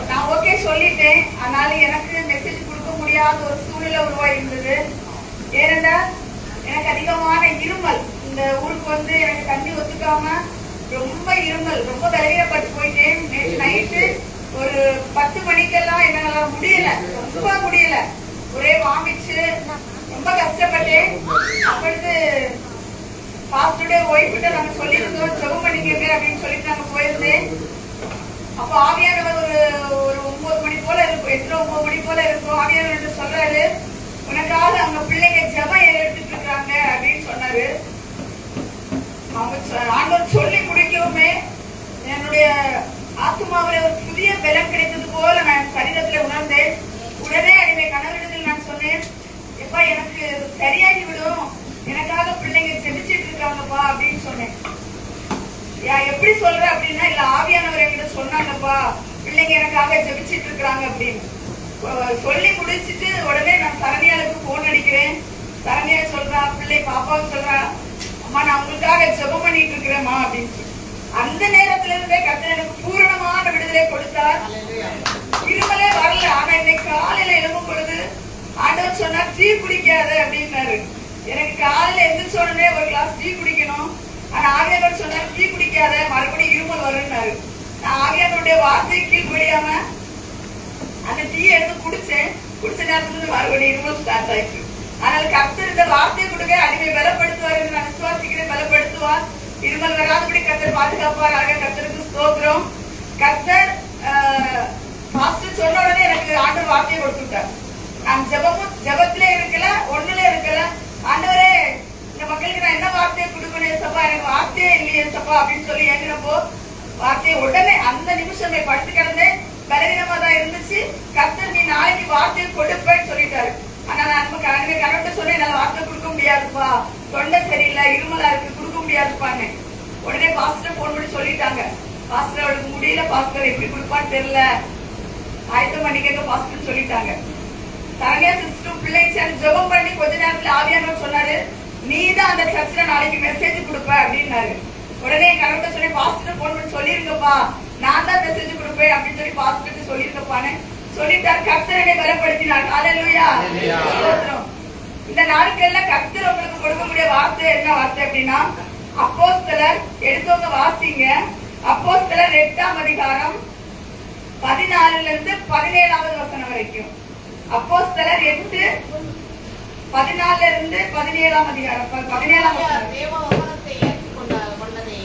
நான் ஓகே சொல்லிட்டேன். ஆனாலும் எனக்கு மெசேஜ் கொடுக்க முடியாத ஒரு சூழ்நிலை உருவாகி இருந்தது. ஏனென்றா எனக்கு அதிகமான இருமல். இந்த ஊருக்கு வந்து எனக்கு தண்ணி ஒத்துக்காம ரொம்ப இருமல், ரொம்ப பலவீனப்பட்டு போயிட்டேன். நேற்று நைட்டு ஒரு 10 மணிக்கெல்லாம் என்னால முடியல, ரொம்ப முடியல, ஒரே வாமிச்சு ரொம்ப கஷ்டப்பட்டேன். அப்பொழுது பாஸ்டருடைய ஒய்ஃப்கிட்ட நாங்க சொல்லியிருந்தோம், ஜெபம் பண்ணிக்கங்க அப்படின்னு சொல்லிட்டு நாங்க போயிருந்தேன். அப்போ ஆவியானவர் ஒரு 9 மணி போல இருக்கும், 8-9 மணி போல இருக்கும். ஆவியானவர் சொல்றாரு, உனக்காக அவங்க பிள்ளைங்க ஜெபம் எடுத்துட்டு இருக்காங்க அப்படின்னு சொன்னாரு. அவங்க ஆண்டவர் சொல்லி முடிக்கவுமே என்னுடைய ஆத்மாவில ஒரு புதிய பலம் கிடைத்தது போல நான் சரீரத்துல உணர்ந்தேன். உடனே என்னுடைய கணவரிடத்தில் நான் சொன்னேன், எப்பா எனக்கு சரியாகி விடும், எனக்காக பிள்ளைங்க ஜெபிச்சிட்டு இருக்காங்கப்பா அப்படின்னு சொன்னேன். எப்படி சொல்ற அப்படின்னா, இல்ல ஆவியானவர் என்கிட்ட சொன்னாங்கப்பா, பிள்ளைங்க எனக்காக ஜெபிச்சிட்டு இருக்காங்க அப்படின்னு சொல்லி முடிச்சுட்டு உடனே நான் சரண்யாளுக்கு போன் அடிக்கிறேன். சரண்யா சொல்றா, பிள்ளை பாப்பாவுக்கு சொல்றா, அம்மா நான் உங்களுக்காக ஜெபம் பண்ணிட்டு இருக்கிறேம்மா அப்படின்னு. அந்த நேரத்துல இருந்தே கர்த்தர் எனக்கு பூரணமான விடுதலை கொடுத்தார். இருமலே வரல. ஆனா இன்னைக்கு காலையில எழும்பும் பொழுது ஆண்டவர் சொன்னார், டீ குடிக்காத அப்படின்னாரு. எனக்கு காலையில எந்திரிச்ச உடனே ஒரு கிளாஸ் டீ குடிக்கணும். ஆனா ஆவியானவர் சொன்னார், டீ குடிக்காத, மறுபடியும் இருமல் வரும்னாரு. நான் ஆவியானவருடைய வார்த்தையை கீழ்படியாம அந்த டீ எடுத்து குடிச்சேன். குடிச்ச நேரத்துல மறுபடியும் இருமல் ஸ்டார்ட் ஆயிடுச்சு. அதனால கர்த்தர் இந்த வார்த்தையை கொடுக்க அடிமை பலப்படுத்துவார் என்று நான் விசுவாசிக்கிறேன். பலப்படுத்துவார். இருமல் வராதபடி கர்த்தர் பாதுகாப்பாராக. கர்த்தருக்கு ஸ்தோத்திரம். கர்த்தர் பாஸ்டர் சொன்ன உடனே எனக்கு ஆண்டவர் வார்த்தையை கொடுத்துட்டார். நான் ஜெபத்திலே இருக்கல, ஒண்ணுல இருக்கல. ஆண்டவரே, இந்த மக்களுக்கு நான் என்ன வார்த்தையை கொடுக்கணும் ஏசப்பா, எனக்கு வார்த்தையே இல்லையே ஏசப்பா அப்படின்னு சொல்லி ஏங்கினப்போ வார்த்தையை உடனே அந்த நிமிஷமே படுத்து கிடந்தேன். பலவீனமா தான் இருந்துச்சு. கர்த்தர் நீ நாளைக்கு வார்த்தையை கொடுப்பேன்னு சொல்லிட்டாரு. ஆனா நான் கணவன்கிட்ட சொன்னேன், என்னால வார்த்தை கொடுக்க முடியாதுப்பா, தொண்டை சரியில்லை, இருமலா இருக்கு, கொடுக்க முடியாதுப்பான்னு. உடனே பாஸ்டர் போன் பண்ணி சொல்லிட்டாங்க, பாஸ்டர் அவளுக்கு முடியல, பாஸ்டர் எப்படி கொடுப்பான்னு தெரியல, ஆயத்தம் பண்ணிக்க பாஸ்டர் சொல்லிட்டாங்க. சரண்யா சிஸ்டரும் பிள்ளை சேர்ந்து ஜெபம் பண்ணி கொஞ்ச நேரத்துல ஆவியானவர் சொன்னாரு, நீதான் அந்த சர்ச்சில் நாளைக்கு மெசேஜ் கொடுப்ப அப்படின்னாரு. உடனே கணவன்கிட்ட சொன்னேன், பாஸ்டர் போன் பண்ணி சொல்லிருங்கப்பா, நான் தான் மெசேஜ் கொடுப்பேன் அப்படின்னு சொல்லி பாஸ்டர் சொல்லிருக்கப்பான்னு சொல்லிட்டார். கர்த்தரை பலப்படுத்தினார். ஹல்லேலூயா. இந்த நாட்கள்ல கர்த்தர் உங்களுக்கு கொடுக்கக்கூடிய வார்த்தை என்ன வார்த்தை அப்படின்னா, அப்போஸ்தலர் எடுத்தவங்க வாசிங்க. அப்போஸ்தலர் 8ஆம் அதிகாரம் 14 இருந்து 17வது வசனம் வரைக்கும். அப்போஸ்தலர் 8:14 இருந்து 17ஆம் அதிகாரம் 17ஆம் வசனம். தேவவசனத்தை ஏற்றுக்கொண்டதை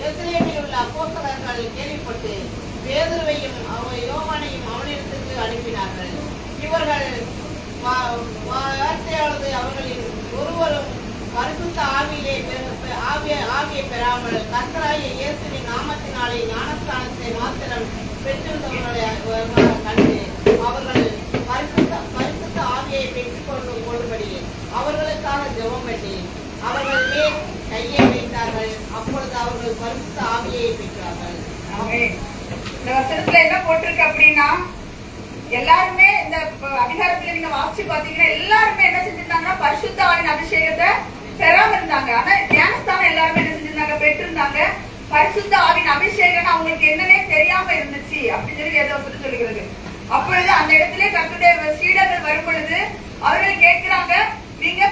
எருசலேமில் உள்ள அப்போஸ்தலர்கள் கேள்விப்பட்டு பேதுருவையும் யோவானையும் அவனிடத்துக்கு அனுப்பினார்கள். இவர்கள் வார்த்தையானது அவர்களின் ஒருவரும் பரிசுத்த ஆவியை பெறாமல் கர்த்தராகிய இயேசுவின் நாமத்தினாலே ஞானஸ்தானத்தை மாத்திரம் பெற்றிருந்தவர்களை கண்டு அவர்கள் பரிசுத்த ஆவியை பெற்றுக் கொள்ளும்படி அவர்களுக்காக ஜெபம் பண்ணி அவர்கள் மேல் கையை வைத்தார்கள். அப்பொழுது அவர்கள் பரிசுத்த ஆவியை பெற்றார்கள். இந்த வசனத்துல என்ன போட்டிருக்கு அப்படின்னா, எல்லாருமே இந்த அதிகாரத்துல நீங்க வாசிச்சு பாத்தீங்கன்னா எல்லாருமே என்ன செஞ்சிருந்தாங்கன்னா பரிசுத்த ஆவியின் அபிஷேகத்தை பெறாம இருந்தாங்க. ஆனா ஞானஸ்தானம் எல்லாருமே என்ன செஞ்சிருந்தாங்க, பெற்றிருந்தாங்க. பரிசுத்த ஆவியின் அபிஷேகம் அவங்களுக்கு என்னன்னே தெரியாம இருந்துச்சு அப்படின்னு சொல்லி வேதவசனம் சொல்லுகிறது. அப்பொழுது அந்த இடத்துல கர்த்தருடைய சீடர்கள் வரும் பொழுது அவர்கள் கேட்கிறாங்க, நீங்க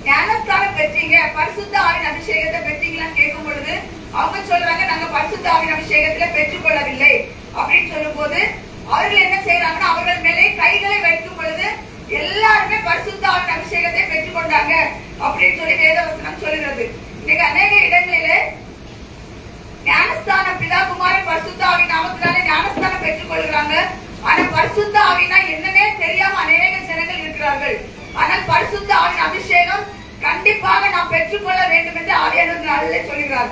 ஞானஸ்தானம் பெற்றீங்க, பரிசுத்த ஆவியின் அபிஷேகத்தை பெற்றீங்களான்னு கேட்கும் பொழுது அவங்க சொல்றாங்க, நாங்க பரிசுத்த ஆவியின் அபிஷேகத்துல பெற்றுக் கொள்ளவில்லை அப்படின்னு சொல்லும் போது அவர்கள் என்ன செய்யறாங்கன்னா அவர்கள் மேலே கைகளை வைக்கும் பொழுது எல்லாருமே பரிசுத்த ஆவியின் அபிஷேகத்தை பெற்றுக் கொண்டாங்க அப்படின்னு சொல்லி வேதவசனம் சொல்லுகிறது. இன்னைக்கு அநேக இடங்களிலே ஞானஸ்தானம் பிதா குமாரன் பரிசுத்த ஆவியின் நாமத்தினாலே ஞானஸ்தானம் பெற்றுக் கொள்கிறாங்க. ஆனா பரிசுத்த ஆவினா என்னன்னே தெரியாம அநேக ஜனங்கள் இருக்கிறார்கள். ஆனால் பரிசுத்த ஆவியின் அபிஷேகம் கண்டிப்பாக நாம் பெற்றுக்கொள்ள வேண்டும் என்று ஆவியானவர் நாளிலே சொல்கிறார்.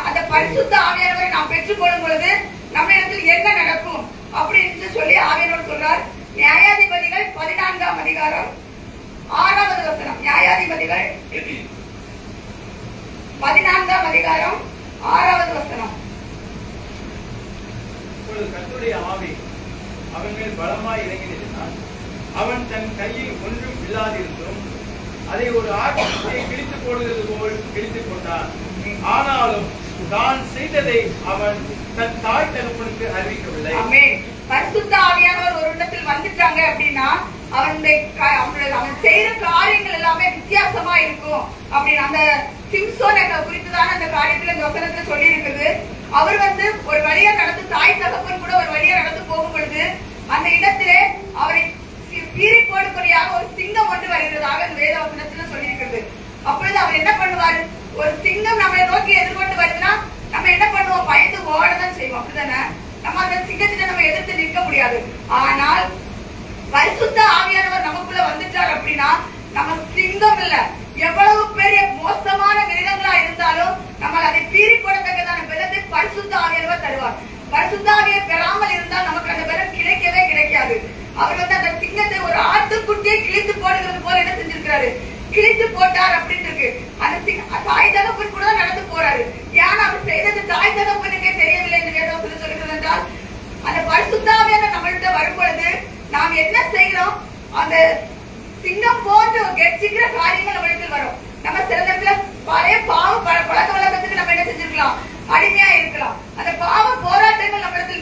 அந்த பரிசுத்த ஆவியானவரை நாம் பெற்றுக்கொள்ளும் பொழுது நம்ம இடத்தில் என்ன நடக்கும் அப்படின்னு சொல்லி ஆவியானவர் சொல்றார். நியாயாதிபதிகள் 14ஆம் அதிகாரம் 6வது வசனம். நியாயாதிபதிகள் 14ஆம் அதிகாரம் 6வது வசனம். கர்த்தருடைய ஆவி அவன் மேல் பலமாய் இறங்கினான். அவன் தன் கையில் ஒன்றும் இல்லாதிருந்தும் அதை ஒரு ஆட்டத்தை கிழித்து போடுவது போல் கிழித்துக் கொண்டான். ஆனாலும் தான் செய்ததை அவன் தன் தாய் தகப்பனுக்கு அறிவிக்கவில்லை. ஆமென். பரிசுத்த ஆவியானவர் ஒரு இடத்தில் வந்துட்டாங்க அப்படின்னா அவன் செய்யற காரியங்கள் எல்லாமே வித்தியாசமா இருக்கும் அப்படின்னு அந்த சிம்சோனை குறித்துதான அந்த காரியத்துல இந்த வசனத்துல சொல்லி இருக்குது. அவர் ஒரு வழியா நடந்து தாய் தகப்பன் கூட ஒரு வழியா நடந்து போகும் பொழுது அந்த இடத்திலே அவரை பீறி போடும்படியாக ஒரு சிங்கம் ஒன்று வருகிறதாக அந்த வேத வசனத்துல சொல்லி இருக்கிறது. அப்பொழுது அவர் என்ன பண்ணுவாரு? ஒரு சிங்கம் நம்மளை நோக்கி எதிர்கொண்டு வருதுன்னா நம்ம என்ன பண்ணுவோம்? பயந்து ஓடதான் செய்வோம். அப்படிதானே? நம்ம அந்த சிங்கத்திட்ட நம்ம எதிர்த்து நிற்க முடியாது. ஆனால் பரிசுத்த ஆவியானவர் நமக்குள்ள வந்துட்டார் அப்படின்னா நம்ம சிங்கம் இல்ல, எவ்வளவு பெரிய மோசமான மிருகங்களா இருந்தாலும் நம்ம அதை பீறி போடத்தக்கதான பலத்தை பரிசுத்த ஆவியானவர் தருவார். பரிசுத்த ஆவியை பெறாமல் இருந்தால் நமக்கு அந்த பலம் கிடைக்கவே கிடைக்காது. அவர் அந்த சிங்கத்தை ஒரு ஆட்டுக்குட்டியை கிழித்து போடுகிறது போல என்ன செஞ்சிருக்கிறாரு? கிழித்து போட்டார் அப்படின்னு இருக்கு. அந்த தாய் தகப்பன் கூட தான் நடந்து போறாரு. ஏன்னா அவர் செய்தது தாய் தகப்பனுக்கே தெரியவில்லை என்று வேதம் சொல்லுகிறது என்றால் அந்த பரிசுத்த ஆவியானவர் நம்மள்கிட்ட வரும் பொழுது நாம் என்ன செய்கிறோம்? அந்த சிங்கம் போன்ற கெட்சிக்கிற காரியங்கள் நம்மளுக்கு வரும். நம்ம சில நேரத்துல பழைய பாவ பழக்க வழக்கத்துக்கு நம்ம என்ன செஞ்சிருக்கலாம்? அடிமையா இருக்கலாம். அந்த பாவ போராட்டங்கள் நம்மளுக்கு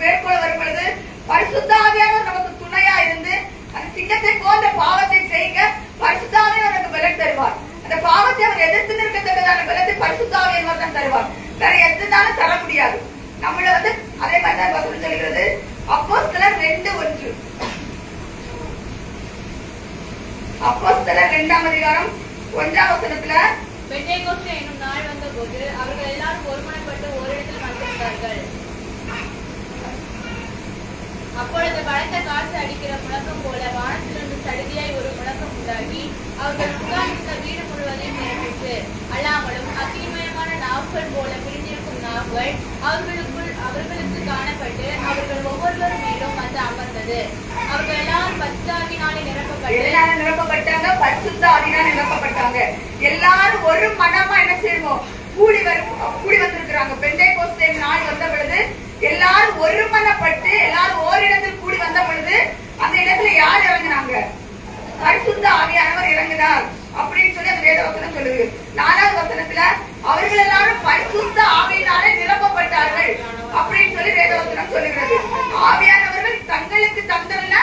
மேற்கொள்ள வரும் பொழுது பரிசுத்த ஆவியானவர் நமக்கு துணையா இருந்து அந்த சிங்கத்தை போன்ற பாவத்தை செய்ய பரிசுத்த ஆவியானவர் நமக்கு பலன் தருவார். அந்த பாவத்தை அவர் எதிர்த்து நிற்கத்தக்கதான பலத்தை பரிசுத்த ஆவியானவர் தான் தருவார். வேற எதுனாலும் தர முடியாது. நம்மள அதே மாதிரிதான் வசனம் சொல்கிறது. அப்போஸ்தலர் 2:1 அப்போஸ்தலர் 2ஆம் அதிகாரம் 1ஆம் வசனத்துல பெந்தேகோஸ்தே என்னும் நாள் வந்தபோது அவர்கள் எல்லாரும் ஒருமனப்பட்டு ஓரிடத்தில் வந்திருந்தார்கள். அப்பொழுது பலத்த காற்று அடிக்கிற முழக்கம் போல வானத்திலிருந்து சடுதியாய் ஒரு முழக்கம் உண்டாகி அவர்கள் உட்கார்ந்திருந்த வீடு முழுவதையும் நிரப்பிற்று. அல்லாமலும் அக்கினிமயமான நாவுகள் போல பிரிந்திருக்கும் நாவுகள் அவர்களுக்கு காணப்பட்டு அவர்கள் ஒவ்வொருவரும் மேலும் வந்து அமர்ந்தது. அவர்கள் எல்லாரும் பரிசுத்தாவினாலே நிரப்பப்பட்டாங்க. பரிசுத்த ஆவியினாலே நிரப்பப்பட்டாங்க. எல்லாரும் ஒரு மனமா என்ன செய்வோம்? கூடி வந்திருக்கிறாங்க. பெந்தேகோஸ்தே நாள் வந்த பொழுது எல்லாரும் ஒருமனப்பட்டு எல்லாரும் ஓரிடத்தில் கூடி வந்த பொழுது அந்த இடத்துல யார் இறங்கினாங்க? பரிசுத்த ஆவியானவர் இறங்கினார் அப்படின்னு சொல்லி அந்த வேத வசனம் சொல்லுது. 4ஆவது வசனத்துல அவர்கள் எல்லாரும் பரிசுத்த ஆவியினாலே நிரப்பப்பட்டார்கள் அப்படின்னு சொல்லி வேத வசனம் சொல்லுகிறது. ஆவியானவர்கள் தங்களுக்கு தந்தல்ல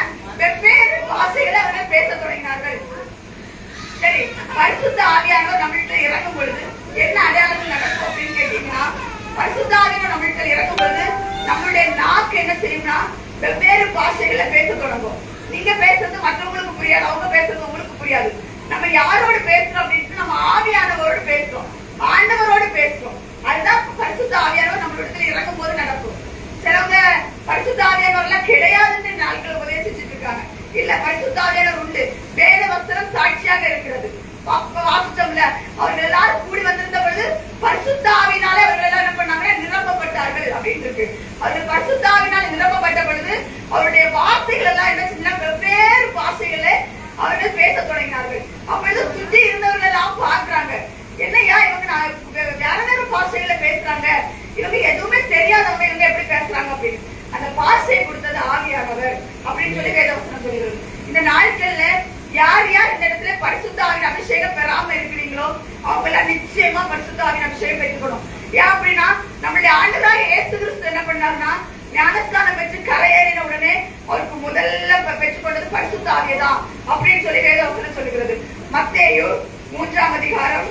வெவ்வேறு பாஷைகளை அவர்கள் பேச தொடங்கினார்கள். சரி, பரிசுத்த ஆவியானவர் நம்மள்கிட்ட இறங்கும் பொழுது என்ன அடையாளங்கள் நடக்கும் அப்படின்னு கேட்டீங்கன்னா, பரிசுத்த ஆவியானவர் நம்மள்கிட்ட இறங்கும் பொழுது நம்மளுடைய நாக்கு என்ன செய்யும்னா வெவ்வேறு பாஷைகளை பேச தொடங்கும். நீங்க பேசுறது மற்றவங்களுக்கு புரியாது, அவங்க பேசுறது உங்களுக்கு புரியாது. நம்ம யாரோடு பேசுறோம் அப்படின்னு நம்ம ஆவியானவரோடு பேசுறோம், ஆண்டவரோடு பேசுறோம். அதுதான் பரிசுத்த ஆவியானவர் நம்மளோட இறங்கும் போது நடக்கும். சிலவங்க பரிசுத்த ஆவியானவர் எல்லாம் கிடையாதுன்னு நாட்கள் உபதேசிச்சுட்டு இருக்காங்க. இல்ல, பரிசுத்த ஆவியானவர் உண்டு. வேத வசனம் சாட்சியாக இருக்கிறது. வாசிச்சோம்ல, அவர்கள் எல்லாரும் கூடி வந்திருந்த பொழுது பரிசுத்த ஆவியினாலே அவர்கள் எல்லாம் என்ன பண்ணாங்க? நிரப்பப்பட்டார்கள் அப்படின்னு இருக்கு. அவர்கள் பரிசுத்த ஆவியினாலே நிரப்பப்பட்ட பொழுது அவருடைய வார்த்தைகள் எல்லாம் என்ன செஞ்சா வெவ்வேறு பாஷைகளை அவர்கள் பேச தொடங்கினார்கள். அப்பொழுது சுற்றி இருந்தவர்கள் எல்லாம் பார்க்கிறாங்க, என்னையா இவங்க வேற வேற பாஷைகளை பேசுறாங்க, இவங்க எதுவுமே தெரியாதவங்க, இவங்க எப்படி பேசுறாங்க அப்படின்னு. அந்த பாஷையை கொடுத்தது ஆவியானவர் அப்படின்னு சொல்லி வேதவசனம் சொல்கிறது. இந்த நாட்கள்ல யார் யார் இந்த இடத்துல பரிசுத்த ஆவியின் அபிஷேகம் பெறாம இருக்கிறீங்களோ அவங்க எல்லாம் நிச்சயமா பரிசுத்த ஆவியின் அபிஷேகம் பெற்றுக்கணும். ஏன் அப்படின்னா நம்மளுடைய ஆண்டவராகிய இயேசு கிறிஸ்து என்ன பண்ணாருன்னா ஞானஸ்தானம் பெற்று கரையேறின உடனே அவருக்கு முதல்ல பெற்றுக்கொண்டது பரிசுத்த ஆவியதான் அப்படின்னு சொல்லி வேதவசனம் சொல்லுகிறது. மத்தேயு 3ஆம் அதிகாரம்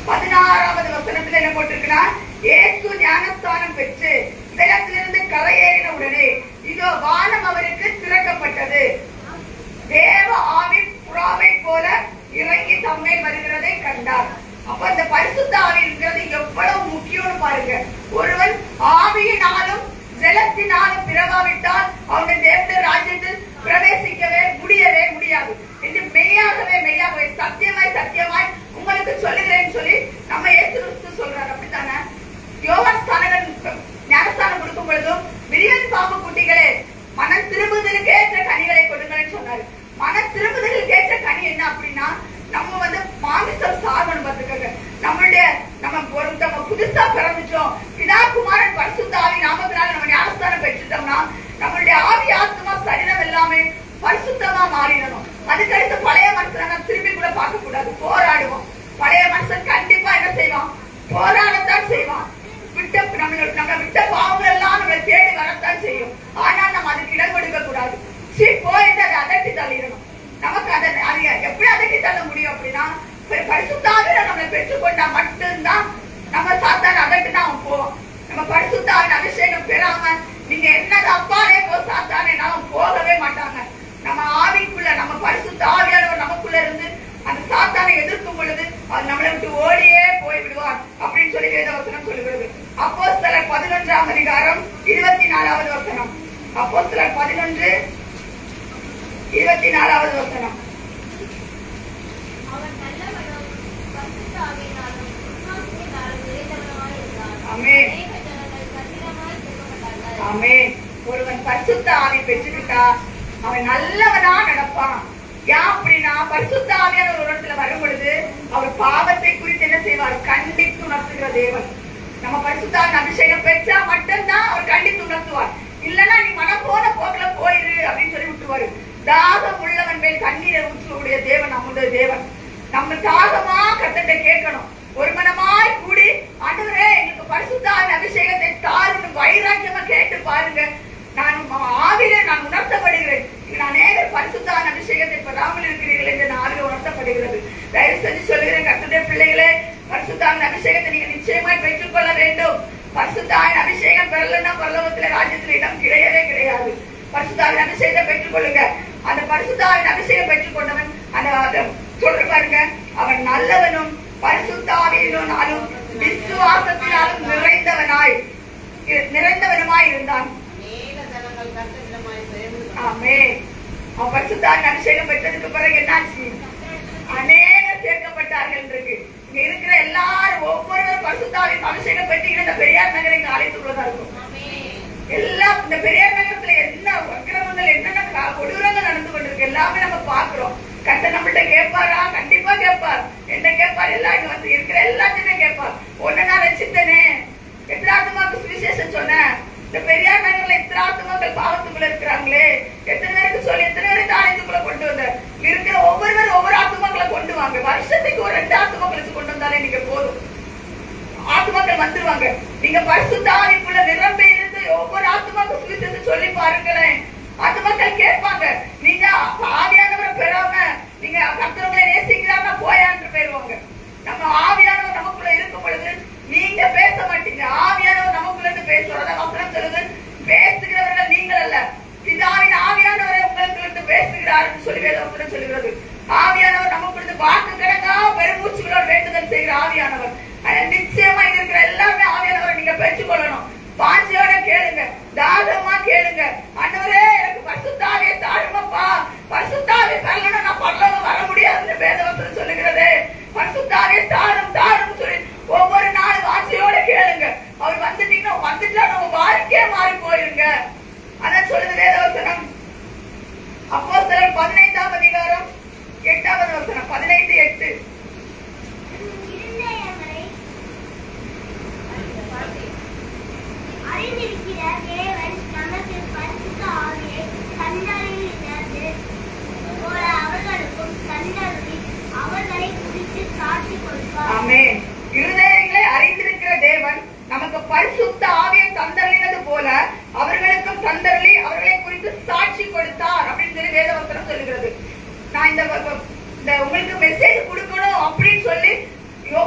16வது வசனத்துல என்ன போட்டிருக்குன்னா, இயேசு ஞானஸ்தானம் பெற்று ஜலத்திலிருந்து கரையேறின உடனே இதோ வானம் அவருக்கு திறக்கப்பட்டது. தேவ ஆவி புறாவை போல இறங்கி தம்மேல் வருகிறதை கண்டார். அப்ப அந்த பரிசுத்த ஆவி இருக்கிறது எவ்வளவு முக்கியம்னு பாருங்க. ஒருவன் ஆவியினாலும் ஜலத்தினாலும் பிறவாவிட்டால் அவனுடைய தேவனுடைய ராஜ்யத்தில் பிரவேசிக்கவே முடியாது என்று மெய்யாகவே சத்தியமாய் உங்களுக்கு சொல்லுகிறேன்னு சொல்லி நம்ம இயேசு கிறிஸ்து சொல்றாரு. அப்படித்தானே? யோவான் ஸ்நானகன் ஞானஸ்தானம் கொடுக்கும் பொழுதும் விரியன் பாம்பு குட்டிகளே மன திரும்புதலுக்கு ஏற்ற கனிகளை கொடுங்கன்னு சொன்னாரு. மன திரும்புதலுக்கு ஏற்ற கனி என்ன அப்படின்னா, நம்ம மாமிசம் சார்பணும் பார்த்துக்கங்க. நம்ம புதுசா பிறந்துட்டோம், பிதா குமாரன் பரிசுத்த ஆவி நாமத்தினால நம்ம ஞானஸ்தானம் பெற்றுட்டோம்னா நம்மளுடைய ஆவி ஆத்மா சரீரம் எல்லாமே பரிசுத்தமா மாறிடணும். அதுக்கடுத்து பழைய மனுஷனை திரும்பி கூட பார்க்க கூடாது, போராடுவோம். பழைய மனுஷன் கண்டிப்பா என்ன செய்வான்? போராடத்தான் செய்வான். நம்ம விட்ட பாவங்கள் எல்லாம் நம்மளை தேடி வரத்தான் செய்யும். ஆனால் நம்ம அதுக்கு இடம் கொடுக்க கூடாது. போயிட்டு அதை அதட்டி தள்ளிடணும். நமக்கு அதை எப்படி அதட்டி தள்ள முடியும் அப்படின்னா, பரிசுத்த ஆவியை நம்மளை பெற்றுக்கொண்டா மட்டும்தான் நம்ம சாத்தான அதட்டுதான் அவன் போவோம். நம்ம பரிசுத்த ஆவியின் அபிஷேகம் பெறாம நீங்க என்னது அப்பாலே போ சாத்தானே நாம போகவே மாட்டாங்க. நம்ம ஆவிக்குள்ள நம்ம பரிசுத்த ஆவியானவர் நமக்குள்ள இருந்து அந்த சாத்தானை எதிர்க்கும் பொழுது அது நம்மளை விட்டு ஓடியே போய் விடுவார் அப்படின்னு சொல்லி வேதவசனம் சொல்லுகிறது. அப்போஸ்தலர் 11ஆம் அதிகாரம் 24வது வசனம். அப்போஸ்தலர் 11:24வது வசனம். ஆமென். ஒருவன் பரிசுத்த ஆவி பெற்றுக்கிட்டா அவன் நல்லவனா நடப்பான். ஏன் அப்படின்னா, பரிசுத்த ஆவியான ஒரு இடத்துல வரும் பொழுது அவர் பாவத்தை குறித்து என்ன செய்வார்? கண்டித்து உணர்த்துகிற தேவன். நம்ம பரிசுத்த ஆவியின் அபிஷேகம் பெற்றா மட்டும்தான் அவர் கண்டித்து உணர்த்துவார். இல்லன்னா நீ மனம் போன போக்குல போயிரு அப்படின்னு சொல்லி விட்டுருவாரு. தாகம் உள்ளவன் மேல் தண்ணீரை ஊற்றக்கூடிய தேவன் நம்முடைய தேவன். நம்ம தாகமா கர்த்தர்ட்ட கேட்கணும். ஒரு மனமாய் கூடி, ஆண்டவரே எங்களுக்கு பரிசுத்த ஆவியின் அபிஷேகத்தை தாருன்னு வைராக்கியமா கேட்டு பாருங்க. நான் ஆவியிலே நான் உணர்த்தப்படுகிறேன். அநேகர் பரிசுத்த ஆவியின் அபிஷேகத்தை பெறாமல் இருக்கிறீர்கள் என்று நான் ஆவியிலே உணர்த்தப்படுகிறது. தயவு செஞ்சு சொல்லுகிறேன், கர்த்தருடைய பிள்ளைகளே, பரிசுத்த ஆவியின் அபிஷேகத்தை நீங்க நிச்சயமாய் பெற்றுக் கொள்ள வேண்டும். பரிசுத்த ஆவியின் அபிஷேகம் பெறலன்னா பரலோகத்திலே ராஜ்யத்தில் இடம் கிடையவே கிடையாது. பரிசுத்த ஆவியின் அபிஷேகத்தை பெற்றுக் கொள்ளுங்க. அந்த பரிசுத்த ஆவியின் அபிஷேகம் பெற்றுக் கொண்டவன் அந்த சொல்ற பாருங்க, அவன் நல்லவனும் பரிசுத்த ஆவியினாலும் விசுவாசத்தினாலும் நிறைந்தவனுமாய் இருந்தான். ஆமென். அவன் பரிசுத்த ஆவியின் அபிஷேகம் பெற்றதுக்கு பிறகு என்னாச்சு? அநேகர் சேர்க்கப்பட்டார்கள் இருக்கு. இங்க இருக்கிற எல்லாரும் ஒவ்வொருவரும் பரிசுத்த ஆவியின் அபிஷேகம் பெற்றீங்க. இந்த பெரியார் நகரை இங்க அழைத்துள்ளதா இருக்கும். எல்லாம் இந்த பெரியார் நகரத்துல என்ன அக்கிரமங்கள், என்னென்ன கொடூரங்கள் நடந்து கொண்டிருக்கு எல்லாமே நம்ம பாக்குறோம். கர்த்தர் நம்மள்ட்ட கேட்பாரா? கண்டிப்பா கேட்பார். என்ன கேட்பார்? எல்லாம் இங்க வந்து இருக்கிற எல்லாத்தையுமே கேட்பார். ஒன்னு நான் ரசித்தனே, எத்தனை ஆத்துமாக்கு சுவிசேஷம் சொன்னேன். இந்த பெரியார் நகர்ல எத்தனை ஆத்துமாக்கள் பாவத்துக்குள்ள இருக்கிறாங்களே, எத்தனை பேருக்கு சொல்லி எத்தனை பேருக்கு ஆலயத்துக்குள்ள கொண்டு வந்த இருக்கிற ஒவ்வொருவரும் ஒவ்வொரு ஆத்துமாக்களை கொண்டு வாங்க. வருஷத்துக்கு ஒரு 2 ஆத்துமாக்களுக்கு கொண்டு வந்தாலே நீங்க போதும், ஆத்துமாக்கள் வந்துருவாங்க. நீங்க பரிசுத்த ஆவிக்குள்ள நிரம்பி இருந்து ஒவ்வொரு ஆத்துமாக்கும் சுவிசேஷம் சொல்லி பாருங்களேன். ஆத்துமாக்கள் கேட்பாங்க. நீங்க ஆவியானவரை பெறாம நீங்க கர்த்தரை நேசிக்கிறாங்க போயான்னு போயிருவாங்க. நம்ம ஆவியானவர் நமக்குள்ள இருக்கும் பொழுது நீங்க பேச மாட்டீங்க, ஆவியானவர் நமக்குள்ள இருந்து பேசுறத வசனம் சொல்லுது. பேசுகிறவர்கள் நீங்கள் அல்ல, பிதாவின் ஆவியானவரை உங்களுக்கு இருந்து பேசுகிறாருன்னு சொல்லி வேதவசனம் சொல்லுகிறது. ஆவியானவர் நமக்குள்ள வாக்கு கிடக்கா பெருமூச்சுகளோட வேண்டுதல் செய்கிற ஆவியானவர். நிச்சயமா இருக்கிற எல்லாருமே ஆவியானவரை நீங்க பெற்றுக்கொள்ளணும். பாஞ்சியோட கேளுங்க, தாகமா கேளுங்க. ஆண்டவரே எனக்கு பரிசுத்த ஆவியை தாருமப்பா, பரிசுத்த ஆவியை தரலன்னா நான் பரலோகம் வர முடியாதுன்னு வேதவசனம் சொல்லுகிறது. பரிசுத்த ஆவியை தாரும் தாரும் சொல்லி ஒவ்வொரு நாளும் வாஞ்சியோட கேளுங்க. அவர் வந்துட்டீங்கன்னா வந்துட்டா நம்ம வாழ்க்கையே மாறி போயிருங்க. அதான் சொல்லுது வேதவசனம். அப்போஸ்தலர் 15ஆம் அதிகாரம் 8வது வசனம். 15:8. அறிந்திருக்கிற தேவன் நமக்கு பரிசுத்த ஆவியை தந்தருளினது போல அவர்களுக்கும் தந்தருளி அவர்களை குறித்து சாட்சி கொடுப்பார். ஆமென். இருதயங்களை அறிந்திருக்கிற தேவன் நமக்கு பரிசுத்த ஆவியை தந்தருளினது போல அவர்களுக்கும் தந்தருளி அவர்களை குறித்து சாட்சி கொடுத்தார் அப்படின்னு சொல்லி வேதவசனம் சொல்லுகிறது. நான் இந்த உங்களுக்கு மெசேஜ் கொடுக்கணும் அப்படின்னு சொல்லி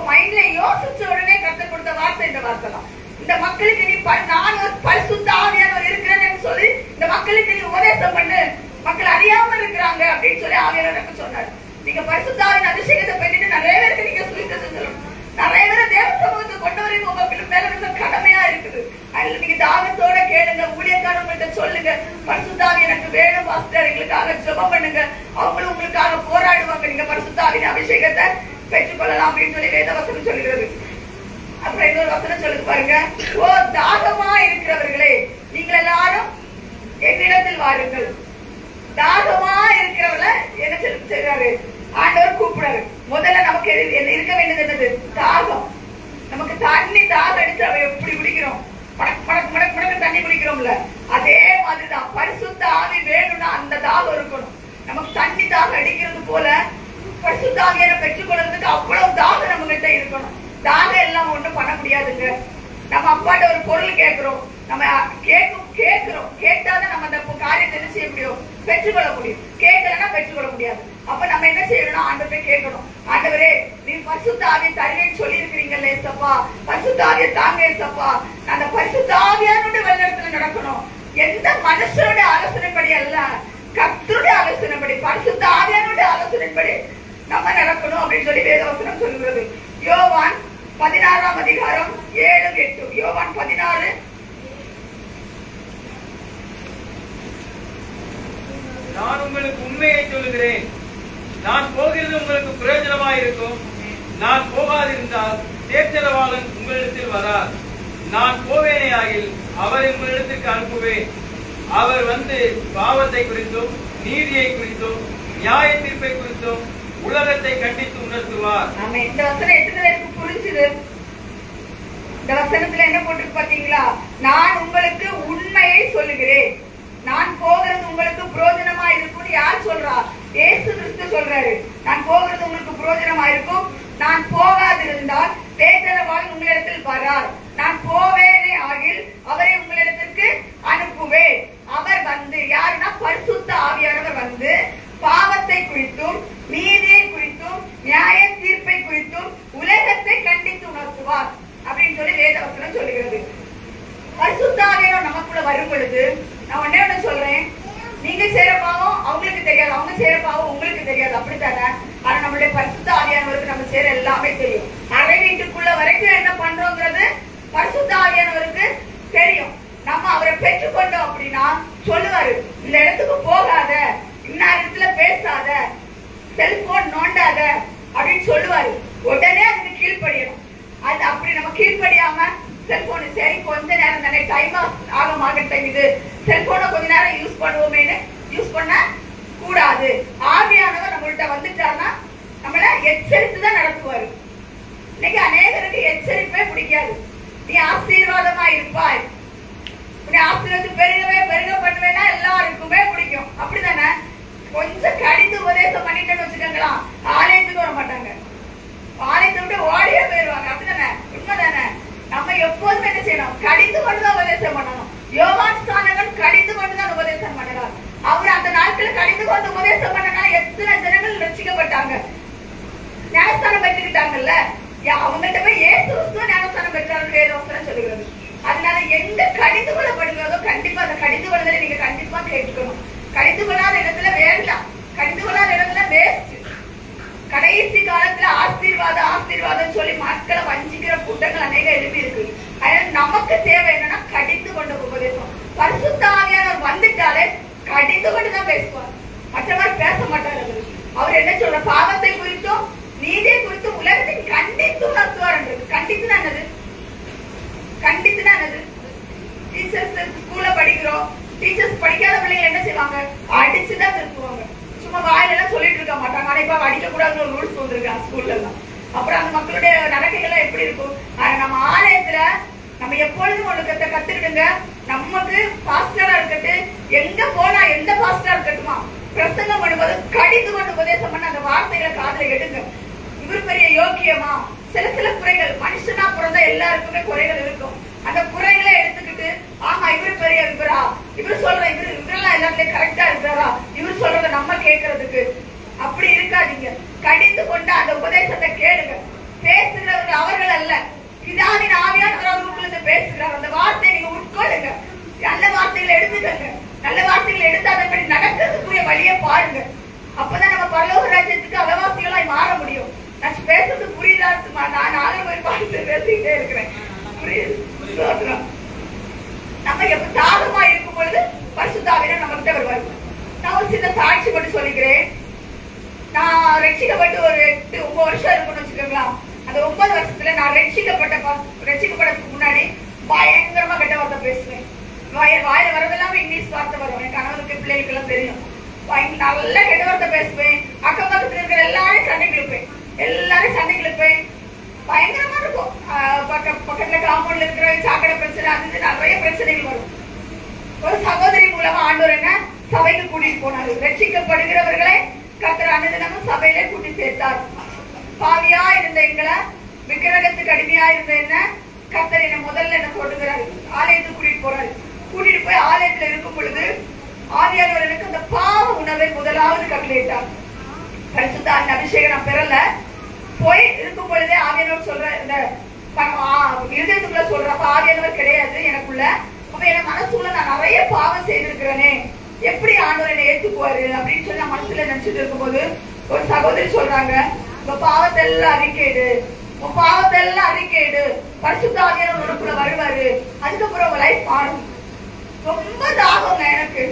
மைண்ட்ல யோசிச்ச உடனே கற்றுக் கொடுத்த வார்த்தை இந்த வார்த்தை தான். இந்த மக்களுக்கு நீ நான் ஒரு பரிசுத்த ஆவியானவர் இருக்கிறேன்னு சொல்லி இந்த மக்களுக்கு நீ உபதேசம் பண்ணு, மக்கள் அறியாம இருக்கிறாங்க அப்படின்னு சொல்லி ஆவியானவர் சொன்னார். நீங்க பரிசுத்த ஆவியின் அபிஷேகத்தை பண்ணிட்டு நிறைய பேருக்கு நீங்க சுவிசேஷம் சொல்லணும். நிறைய பேரை தேவ சமூகத்தை கொண்டு வரைக்கும் உங்களுக்கு மேல இருந்த கடமையா இருக்குது. அதுல நீங்க தாகத்தோட கேளுங்க, ஊழியக்காரங்கள்ட்ட சொல்லுங்க, பரிசுத்த ஆவி எனக்கு வேணும் பாஸ்டர், எங்களுக்காக ஜெபம் பண்ணுங்க, அவங்களும் உங்களுக்காக போராடுவாங்க. நீங்க பரிசுத்த ஆவியின் அபிஷேகத்தை பெற்றுக்கொள்ளலாம் அப்படின்னு சொல்லி வேதவசனம் சொல்லுகிறது. அப்புறம் இன்னொரு வசனம் சொல்லுது பாருங்க, ஓ தாகமா இருக்கிறவர்களே நீங்கள் எல்லாரும் என்னிடத்தில் வாருங்கள். தாகமா இருக்கிறவங்கள என்ன செய்யறாரு ஆண்டவர் கூப்பிடுறாரு. முதல்ல நமக்கு இருக்க வேண்டியது என்னது? தாகம். நமக்கு தண்ணி தாகம் அடிச்சு அவ எப்படி குடிக்கிறோம், மடக்கு மடக்கு மடக்கு மடக்கு தண்ணி குடிக்கிறோம்ல, அதே மாதிரிதான் பரிசுத்த ஆவி வேணும்னா அந்த தாகம் இருக்கணும். நமக்கு தண்ணி தாகம் அடிக்கிறது போல பரிசுத்த ஆவியாரை பெற்றுக்கொள்றதுக்கு அவ்வளவு தாகம் நம்ம கிட்ட இருக்கணும். தாகம் எல்லாம் ஒண்ணும் பண்ண முடியாதுங்க. நம்ம அப்பாட்ட ஒரு பொருள் கேட்கிறோம், நம்ம கேட்கிறோம், கேட்டாதான் நம்ம அந்த காரியத்தை என்ன செய்ய முடியும், பெற்றுக்கொள்ள முடியும். கேட்கலன்னா பெற்றுக்கொள்ள முடியாது. அப்ப நம்ம என்ன செய்யணும், ஆண்டவரை கேட்கணும். ஆண்டவரே, நீ பரிசுத்த ஆவியை தருவேன்னு சொல்லி இருக்கிறீங்கல்ல ஏசப்பா, பரிசுத்த ஆவியை தாங்க ஏசப்பா. அந்த பரிசுத்த ஆவியானுடைய வழிநடத்துல நடக்கணும். எந்த மனுஷனுடைய ஆலோசனைப்படி அல்ல, கர்த்தருடைய ஆலோசனைப்படி, பரிசுத்த ஆவியானுடைய ஆலோசனைப்படி நம்ம நடக்கணும் அப்படின்னு சொல்லி வேதவசனம் சொல்லுகிறது. யோவான் 16ஆம் அதிகாரம் 7-8. யோவான் 16. நான் உங்களுக்கு உண்மையை சொல்லுகிறேன், நான் போகிறது உங்களுக்கு பிரயோஜனமாயிருக்கும். நான் போகாதிருந்தால் தேர்தலவாளன் உங்களிடத்தில் வரார். நான் போவேனே ஆகில் அவரை உங்களிடத்திற்கு அனுப்புவேன். அவர் வந்து பாவத்தை குறித்தும் நீதியை குறித்தும் நியாய தீர்ப்பை குறித்தும் உலகத்தை கண்டித்து உணர்த்துவார். இந்த வசனம் எத்தனை பேருக்கு புரிஞ்சுது? இந்த வசனத்துல என்ன போட்டு பாத்தீங்களா? நான் உங்களுக்கு உண்மையை சொல்லுகிறேன், நான் போகிறது உங்களுக்கு புரோஜனமா இருக்கும். யார் சொல்றா? இயேசு கிறிஸ்து சொல்றாரு. நான் போகிறது உங்களுக்கு புரோஜனமா இருக்கும். நான் போகாதிருந்தால் தேர்தலவாளன் உங்களிடத்தில் வரார். நான் போவேனே ஆகில் அவரை உங்களிடத்திற்கு அனுப்புவேன். அவர் வந்து யாருன்னா பரிசுத்த ஆவியானவர் வந்து பாவத்தை குறித்தும் நீதியை குறித்தும் நியாய தீர்ப்பை குறித்தும் உலகத்தை கண்டித்து உணர்த்துவார் அப்படின்னு சொல்லி வேதவசனம் சொல்லுகிறது. பரிசுத்த ஆவியானவர் நமக்குள்ள வரும் பொழுது நான் ஒண்ணே சொல்றேன், நீங்க செய்யற பாவம் அவங்களுக்கு தெரியாது, அவங்க செய்யற பாவம் உங்களுக்கு தெரியாது, அப்படித்தானே? ஆனா நம்மளுடைய பரிசுத்த ஆவியானவருக்கு நம்ம செய்யற எல்லாமே தெரியும். அரை வீட்டுக்குள்ள வரைக்கும் என்ன பண்றோங்கிறது பரிசுத்த ஆவியானவருக்கு தெரியும். நம்ம அவரை பெற்றுக்கொண்டோம் அப்படின்னா சொல்லுவாரு, இந்த இடத்துக்கு போகாத, இந்நேரத்துல பேசாத, செல்போன் நோண்டாத அப்படின்னு சொல்லுவாரு. உடனே அதுக்கு கீழ்ப்படியணும். அது அப்படி நம்ம கீழ்ப்படியாம செல்போன் சரி கொஞ்ச நேரம் தானே, டைம் ஆகட்டும், இது செல்போனை கொஞ்ச நேரம் யூஸ் பண்ணுவோமேனு யூஸ் பண்ண கூடாது. ஆவியானவர் நம்மள்கிட்ட வந்துட்டாருன்னா நம்மள எச்சரித்துதான் நடத்துவாரு. இன்னைக்கு அநேகருக்கு எச்சரிப்பே பிடிக்காது. நீ ஆசீர்வாதமா இருப்பாய், உன்னை ஆசீர்வாதம் பெருகவே பெருக பண்ணுவேன்னா எல்லாருக்குமே பிடிக்கும், அப்படித்தானே? கொஞ்சம் கடிந்து உபதேசம் பண்ணிட்டேன்னு வச்சுக்கோங்களா, ஆலயத்துக்கு வர மாட்டாங்க, ஆலயத்தை விட்டு ஓடியே போயிருவாங்க, அப்படித்தானே? உண்மைதானே? நம்ம எப்போதுமே என்ன செய்யணும், கடிந்து கொண்டுதான் உபதேசம் பண்ணணும். யோவான் ஸ்நானகன் கடிந்து கொண்டுதான் உபதேசம் பண்ணலாம். அவர் அந்த நாட்கள் கடிந்து கொண்டு உபதேசம் பண்ணனா எத்தனை ஜனங்கள் ரட்சிக்கப்பட்டாங்க, ஞானஸ்தானம் பெற்றுக்கிட்டாங்கல்ல. அவங்கள்ட்ட போய் இயேசு கிறிஸ்து ஞானஸ்தானம் பெற்றார்கள் வேதவசனம் சொல்லுகிறது. அதனால எங்க கடிந்து கொள்ளப்படுகிறதோ கண்டிப்பா அந்த கடிந்து கொள்ளுதலை நீங்க கண்டிப்பா கேட்டுக்கணும். கடிந்து கொள்ளாத இடத்துல வேண்டாம், கடிந்து கொள்ளாத இடத்துல வேஸ்ட். கடைசி காலத்துல ஆசீர்வாதம் சொல்லி மக்களை வஞ்சிக்கிற கூட்டங்கள் அநேக எழுப்பி இருக்கு. அதனால நமக்கு தேவை என்னன்னா கடிந்து கொண்ட உபதேசம். பரிசுத்த ஆவியானவர் வந்துட்டாலே கடிந்து கொண்டுதான் பேசுவார், மற்ற மாதிரி பேச மாட்டார். அவர் என்ன சொல்ற, பாவத்தை குறித்தும் நீதியை குறித்தும் உலகத்தை கண்டித்து உணர்த்துவார். கண்டித்துதான் என்னது? கண்டித்துதான் என்னது? டீச்சர்ஸ் ஸ்கூல்ல படிக்கிறோம், டீச்சர்ஸ் படிக்காத பிள்ளைங்க என்ன செய்வாங்க, அடிச்சுதான் திருத்துவாங்க. சும்மா வாயிலெல்லாம் சொல்லிட்டு இருக்க மாட்டாங்க. ஆனா இப்ப அடிக்க கூடாதுன்னு ஒரு ரூல்ஸ் வந்துருக்காங்க ஸ்கூல்ல எல்லாம். அப்புறம் அந்த மக்களுடைய நடக்கைகள் எப்படி இருக்கும்? நம்ம ஆலயத்துல நம்ம எப்பொழுதும் ஒழுக்கத்தை கத்துக்கிடுங்க. நமக்கு பாஸ்டரா இருக்கட்டு, எங்க போனா எந்த பாஸ்டரா இருக்கட்டுமா, பிரசங்கம் பண்ணும்போது கடிந்து கொண்டு உபதேசம் பண்ண அந்த வார்த்தைகளை காதுல எடுங்க. இவர் பெரிய யோக்கியமா? சில குறைகள், மனுஷனா பிறந்தா எல்லாருக்குமே குறைகள் இருக்கும். அந்த குறைகளை எடுத்துக்கிட்டு ஆமா இவரு பெரிய இவரா, இவர் சொல்ற இவரெல்லாம் எல்லாத்துலயும் கரெக்டா இருக்கிறாரா, இவர் சொல்றத நம்ம கேட்கறதுக்கு அப்படி இருக்காதீங்க. கடிந்து கொண்டு அந்த உபதேசத்தை கேளுங்க. பேசுகிறவர்கள் அவர்கள் அல்ல, பிதாவின் ஆவியானவர் உங்களுக்கு பேசுகிறார். அந்த வார்த்தையை நீங்க உட்கொள்ளுங்க, நல்ல வார்த்தைகளை எடுத்துக்கங்க. நல்ல வார்த்தைகளை எடுத்து அதன்படி நடக்கிறதுக்குரிய வழியை பாருங்க. அப்பதான் நம்ம பரலோக ராஜ்யத்துக்கு அலவாசிகளாய் மாற முடியும். நான் பேசுறது புரியுதா? நான் 4 பாட்டு பேசிக்கிட்டே இருக்கிறேன், புரியுது? நம்ம எப்ப தாகமா இருக்கும் பொழுது பரிசுத்த ஆவியானவர் நம்ம கிட்ட வருவார். நான் ஒரு சின்ன சாட்சி மட்டும் சொல்லிக்கிறேன். நான் ரட்சிக்கப்பட்டு ஒரு 8-9 வருஷம் இருக்குன்னு வச்சுக்கோங்களா. அந்த 9 வருஷத்துல நான் ரட்சிக்கப்படறதுக்கு முன்னாடி பயங்கரமா கெட்ட வார்த்தை பேசுவேன். வாயில வரதெல்லாம இங்கிலீஷ் வார்த்தை வரும். என் கணவருக்கு பிள்ளைகளுக்கு எல்லாம் தெரியும். நல்ல கெட்ட வார்த்தை பேசுவேன். அக்கம் பக்கத்துல இருக்கிற எல்லாரையும் சண்டை கிழப்பேன். பயங்கரமா இருக்கும். பக்கத்துல காம்பவுண்ட்ல இருக்கிற சாக்கடை பிரச்சனை, அது நிறைய பிரச்சனைகள் வரும். ஒரு சகோதரி மூலமா ஆண்டவர் என்ன சபைக்கு கூட்டிட்டு போனாரு. ரட்சிக்கப்படுகிறவர்களை கர்த்தர் அனுதினமும் சபையிலே கூட்டி சேர்த்தார். பாவியா இருந்த எங்களை, விக்கிரகத்துக்கு அடிமையா இருந்த என்ன கர்த்தர் என்ன முதல்ல என்ன சொல்லுகிறாரு, ஆலயத்துக்கு கூட்டிட்டு போறாரு. கூட்டிட்டு போய் ஆலயத்துல இருக்கும் பொழுது ஆவியானவர் எனக்கு அந்த பாவ உணவை முதலாவது கட்டளையிட்டார். பரிசுத்த ஆவியின் அபிஷேகம் நான் பெறல. போய் இருக்கும் பொழுதே ஆவியானவர் சொல்ற இந்த இருதயத்துக்குள்ள சொல்றப்ப ஆவியானவர் கிடையாது எனக்குள்ள. அப்ப என் மனசுக்குள்ள நான் நிறைய பாவம் செய்திருக்கிறேனே, எப்படி ஆண்டவர் என்னை ஏத்துக்குவாரு அப்படின்னு சொல்லி நான் மனசுல நினைச்சிட்டு இருக்கும்போது ஒரு சகோதரி சொல்றாங்க, உங்க பாவத்தை எல்லாம் அறிக்கையிடு, உன் பாவத்தை எல்லாம் அறிக்கையிடு, பரிசுத்த ஆவியானவர் உனக்குள்ள வருவாரு, அதுக்கப்புறம் உங்க லைஃப் மாறும். ரொம்ப தாகங்க எனக்கு.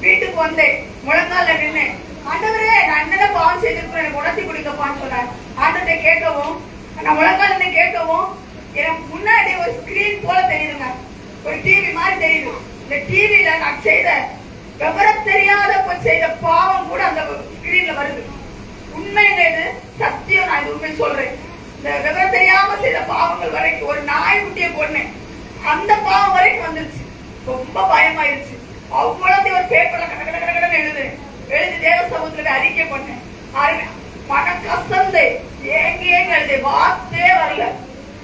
வீட்டுக்கு வந்தேன், முழங்கால நின்னேன், ஆண்டவரே நான் என்னென்ன பாவம் செய்திருக்கிறேன் எனக்கு உணர்த்தி குடிக்கப்பான்னு சொன்னேன். ஆண்டவரை கேட்கவும், நான் முழங்கால நின்று கேட்கவும் எனக்கு முன்னாடி ஒரு ஸ்கிரீன் போல தெரியுதுங்க, ஒரு டிவி மாதிரி தெரியுது. இந்த டிவில நான் செய்த விவரம் தெரியாத செய்த பாவம் கூட அந்த ஸ்கிரீன்ல வருது. உண்மைங்க, இது சத்தியம், நான் இது உண்மை சொல்றேன். இந்த விவரம் தெரியாம செய்த பாவங்கள் வரைக்கும், ஒரு நாய்க்குட்டியை கொன்னேன், அந்த பாவம் வரைக்கும் வந்துருச்சு. ரொம்ப பயமாயிருச்சு. அவ்வளவு ஒரு பேப்பர்ல கடகடகடன்னு எழுதி தேவ சமூகத்துல அறிக்கை பண்ணேன். மன கசந்து ஏங்கி எழுதி வார்த்தையே வரல.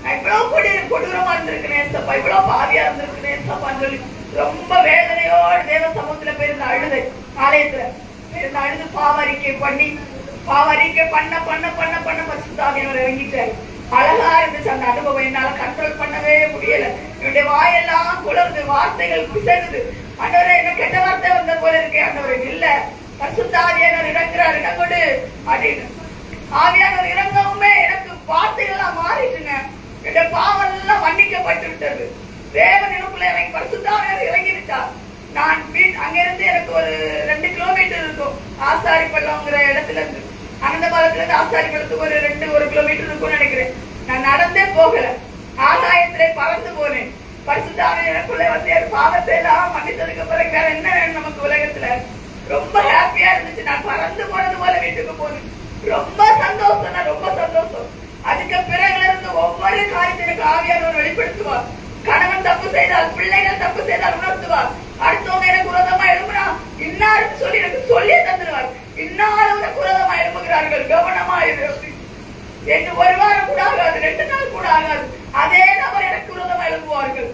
நான் இவ்வளவு கொடூரமா இருந்திருக்கிறேன் சப்பா, இவ்வளவு பாவியா இருந்திருக்கிறேன் சப்பான்னு சொல்லி ரொம்ப வேதனையோடு தேவ சமூகத்துல போயிருந்த அழுது, ஆலயத்துல போயிருந்த அழுது பாவறிக்கை பண்ண பரிசுத்த ஆவியானவர் இறங்கிட்டாரு. அழகா இருந்துச்சு அந்த அனுபவம். என்னால கண்ட்ரோல் பண்ணவே முடியல. என்னுடைய வாயெல்லாம் குளருது, வார்த்தைகள் பிசகுது. ஆண்டவரே என்ன கெட்ட வார்த்தை வந்த போல இருக்கு. ஆண்டவரே இல்ல, பரிசுத்த ஆவியானவர் இறங்குறாரு, இடங்கொடு அப்படின்னு. ஆவியானவர் இறங்கவுமே எனக்கு வார்த்தைகள்லாம் மாறிட்டுங்க. என்னுடைய பாவம் எல்லாம் மன்னிக்கப்பட்டு விட்டது. தேவன் எனக்குள்ள எனக்கு பரிசுத்த ஆவியானவர் இறங்கிருச்சா. நான் அங்க இருந்து எனக்கு ஒரு 2 கிலோமீட்டர் இருக்கும் ஆசாரி பள்ளம்ங்கிற இடத்துல இருந்து. அந்த காலத்துல இருந்து ஆசாரி பள்ளத்துக்கு ஒரு 1 கிலோமீட்டர் இருக்கும்னு நினைக்கிறேன். நான் நடந்தே போகல, ஆகாயத்திலே பறந்து போனேன். பரிசுத்த ஆவியானவர் எனக்குள்ள வந்து என் பாவத்தை எல்லாம் மன்னித்ததுக்கு பிறகு வேற என்ன வேணும் நமக்கு உலகத்துல. ரொம்ப ஹாப்பியா இருந்துச்சு. நான் பறந்து போனது போல வீட்டுக்கு போனேன். ரொம்ப சந்தோஷம், ரொம்ப சந்தோஷம். அதுக்கு பிறகுல இருந்து ஒவ்வொரு காரியத்தை எனக்கு ஆவியானவர் வெளிப்படுத்துவார். கணவன் தப்பு செய்தால், பிள்ளைகள் தப்பு செய்தால் உணர்த்துவார். அடுத்தவங்க எனக்கு விரோதமா எழுப்புனா இன்னாருன்னு சொல்லி எனக்கு சொல்லியே தந்துடுவார். இன்னாலும் உனக்கு விரோதமா எழுப்புகிறார்கள், கவனமா இரு. என்று 1 வாரம் கூட ஆகாது, 2 நாள் கூட ஆகாது, அதே நபர் எனக்கு விரோதமா எழுப்புவார்கள்.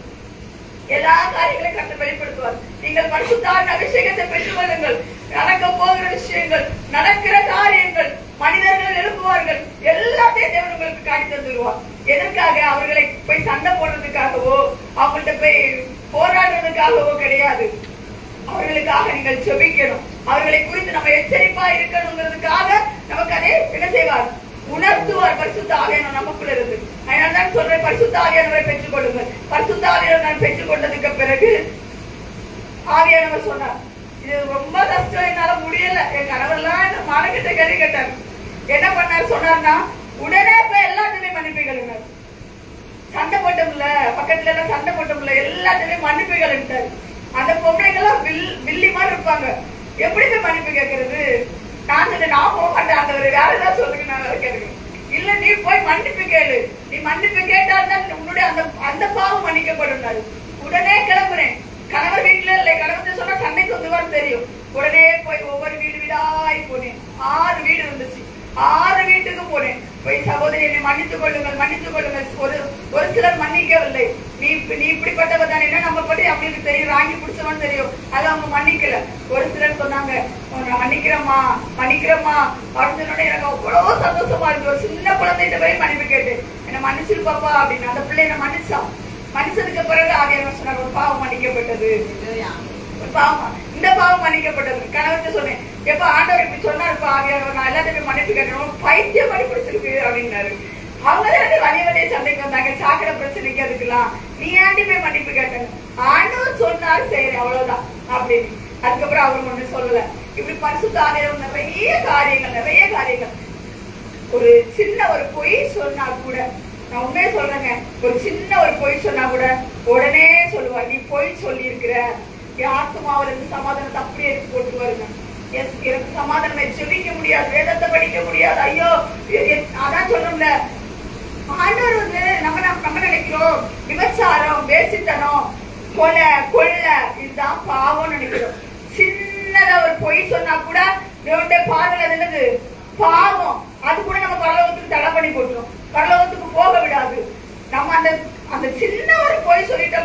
எல்லா காரியங்களையும் கண்டு வெளிப்படுத்துவார். நீங்கள் பரிசுத்த ஆவியின் அபிஷேகத்தை பெற்றுக் கொள்ளுங்கள். நடக்க போகிற விஷயங்கள், நடக்கிற காரியங்கள், மனிதர்கள் எழுப்புவார்கள், எல்லாத்தையும் தேவன் உங்களுக்கு காட்டி தந்துடுவார். எதற்காக? அவர்களை போய் சண்டை போடுறதுக்காகவோ அவங்கள்ட்ட போய் போராடுறதுக்காகவோ கிடையாது. அவர்களுக்காக நீங்கள் ஜெபிக்கணும். அவர்களை குறித்து நம்ம எச்சரிப்பா இருக்கணுங்கிறதுக்காக நமக்கு அதே என்ன செய்வார், உணர்த்துவார். பரிசுத்த ஆவியானவர் நமக்குள்ள இருந்து. அதனால்தான் சொல்றேன், பரிசுத்த ஆவியானவரை பெற்றுக் கொள்ளுங்கள். பரிசுத்த ஆவியானவர் நான் பெற்றுக் கொண்டதுக்கு பிறகு ஆவியானவர் சொன்னார், இது ரொம்ப கஷ்டம், என்னால முடியல. என் கணவர்லாம் இந்த மானக்கிட்ட கேள்வி கேட்டார். என்ன பண்ணார் சொன்னார்னா, உடனே போய் எல்லாத்தையுமே மன்னிப்புகளுங்க. சண்டை போட்டோம்ல, பக்கத்துல எல்லாம் சண்டை போட்டோம்ல, எல்லாத்தையுமே மன்னிப்புகள். அந்த பொம்பளைங்கெல்லாம் வில்லி மாதிரி இருப்பாங்க. எப்படி போய் மன்னிப்பு கேட்கறது? நான் போக மாட்டேன், அந்த ஒரு வேற ஏதாவது சொல்லுங்க, நான் வேற கேட்கிறேன். இல்ல, நீ போய் மன்னிப்பு கேளு. நீ மன்னிப்பு கேட்டால்தான் உன்னுடைய அந்த பாவம் மன்னிக்கப்படும். உடனே கிளம்புறேன். கணவர் வீட்டுல இல்லை, கணவர் சொன்னா சண்டைக்கு வந்துவான்னு தெரியும். உடனே போய் ஒவ்வொரு வீடாய் போனேன். 6 வீடு இருந்துச்சு. 6 வீட்டுக்கு போனேன். போய் சகோதரி என்னை மன்னித்துக் கொள்ளுங்கள், மன்னித்துக் கொள்ளுங்கள். ஒரு சிலர் மன்னிக்கவில்லை. நீ இப்படிப்பட்டவ தானே, நம்ம பற்றி அவங்களுக்கு தெரியும், வாங்கி பிடிச்சவன்னு தெரியும், அது அவங்க மன்னிக்கல. ஒரு சிலர் சொன்னாங்க, மன்னிக்கிறோமா அப்படின்னு சொன்னோட எனக்கு அவ்வளவு சந்தோஷமா இருக்கு. ஒரு சின்ன குழந்தைகிட்ட போய் மன்னிப்பு கேட்டு, என்ன மன்னிச்சிருப்பாப்பா அப்படின்னு. அந்த பிள்ளை என்ன மன்னிச்சான். மன்னிச்சதுக்கு பிறகு ஆவியானவர் சொன்னார், ஒரு பாவம் மன்னிக்கப்பட்டது, இந்த பாவம் மன்னிக்கப்பட்டது. கணவர்கிட்ட சொன்னேன், எப்ப ஆண்டவர் இப்படி சொன்னாருப்பா ஆவியானவர், நான் எல்லாத்தையுமே மன்னிப்பு கேட்கணும், பைத்தியம் மணி பிடிச்சிருக்கு அப்படின்னாரு. அவங்க வழிய சண்டைக்கு வந்தாங்க, சாக்கடை பிரச்சனைக்கு அதுக்கெல்லாம் நீ ஆண்டி போய் மன்னிப்பு கேட்கணும். ஆண்டவர் சொன்னாரு, சரி அவ்வளவுதான் அப்படின்னு. அதுக்கப்புறம் அவர் ஒண்ணு சொல்லல. இப்படி பரிசுத்த ஆவியானவர் நிறைய காரியங்கள். ஒரு சின்ன ஒரு பொய் சொன்னா கூட, நான் உண்மையே சொல்றேங்க, ஒரு சின்ன ஒரு பொய் சொன்னா கூட உடனே சொல்லுவார், நீ பொய் சொல்லி இருக்கிற. ஆத்மாவில இருந்து சமாதானத்தை அப்படியே எடுத்து போட்டு வருங்க. எனக்கு சமாதானத்தை ஜெபிக்க முடியாது, வேதத்தை படிக்க முடியாது. ஐயோ, அதான் சொல்றோம்ல, ஆண்டவர் வந்து நம்ம நினைக்கிறோம் விபச்சாரம், வேசித்தனம், கொலை, இதுதான் பாவம் நினைக்கிறோம். சின்னதா ஒரு பொய் சொன்னா கூட பார்வையில என்னது பாவம்.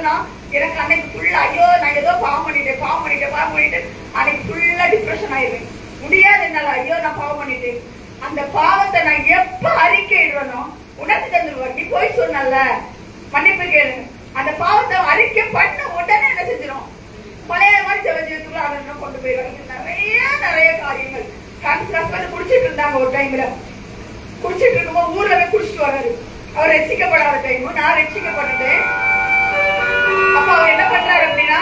சொன்னா எனக்கு அன்னைக்கு ஃபுல்லா ஐயோ நான் ஏதோ பாவம் பண்ணிட்டேன் அன்னைக்கு ஃபுல்லா டிப்ரெஷன் ஆயிடுவேன். முடியாது என்னால, ஐயோ நான் பாவம் பண்ணிட்டேன். அந்த பாவத்தை நான் எப்ப அறிக்கையிடுறனோ உணர்ந்து தந்துருவார். நீ போய் சொன்னல மன்னிப்பு கேளு, அந்த பாவத்தை அறிக்கை பண்ண உடனே என்ன செஞ்சிடும், பழைய மாதிரி ஜெபஜீவத்துக்குள்ள அவன் கொண்டு போயிடுவாங்க. நிறைய காரியங்கள் ஹஸ்பண்ட் குடிச்சிட்டு இருந்தாங்க. ஒரு டைம்ல குடிச்சிட்டு இருக்கும்போது ஊர்ல போய் குடிச்சிட்டு வர்றாரு. அவர் ரட்சிக்கப்படாத டைம், நான் ரட்சிக்கப்பட்டேன். அப்ப அவர் என்ன பண்றாரு அப்படின்னா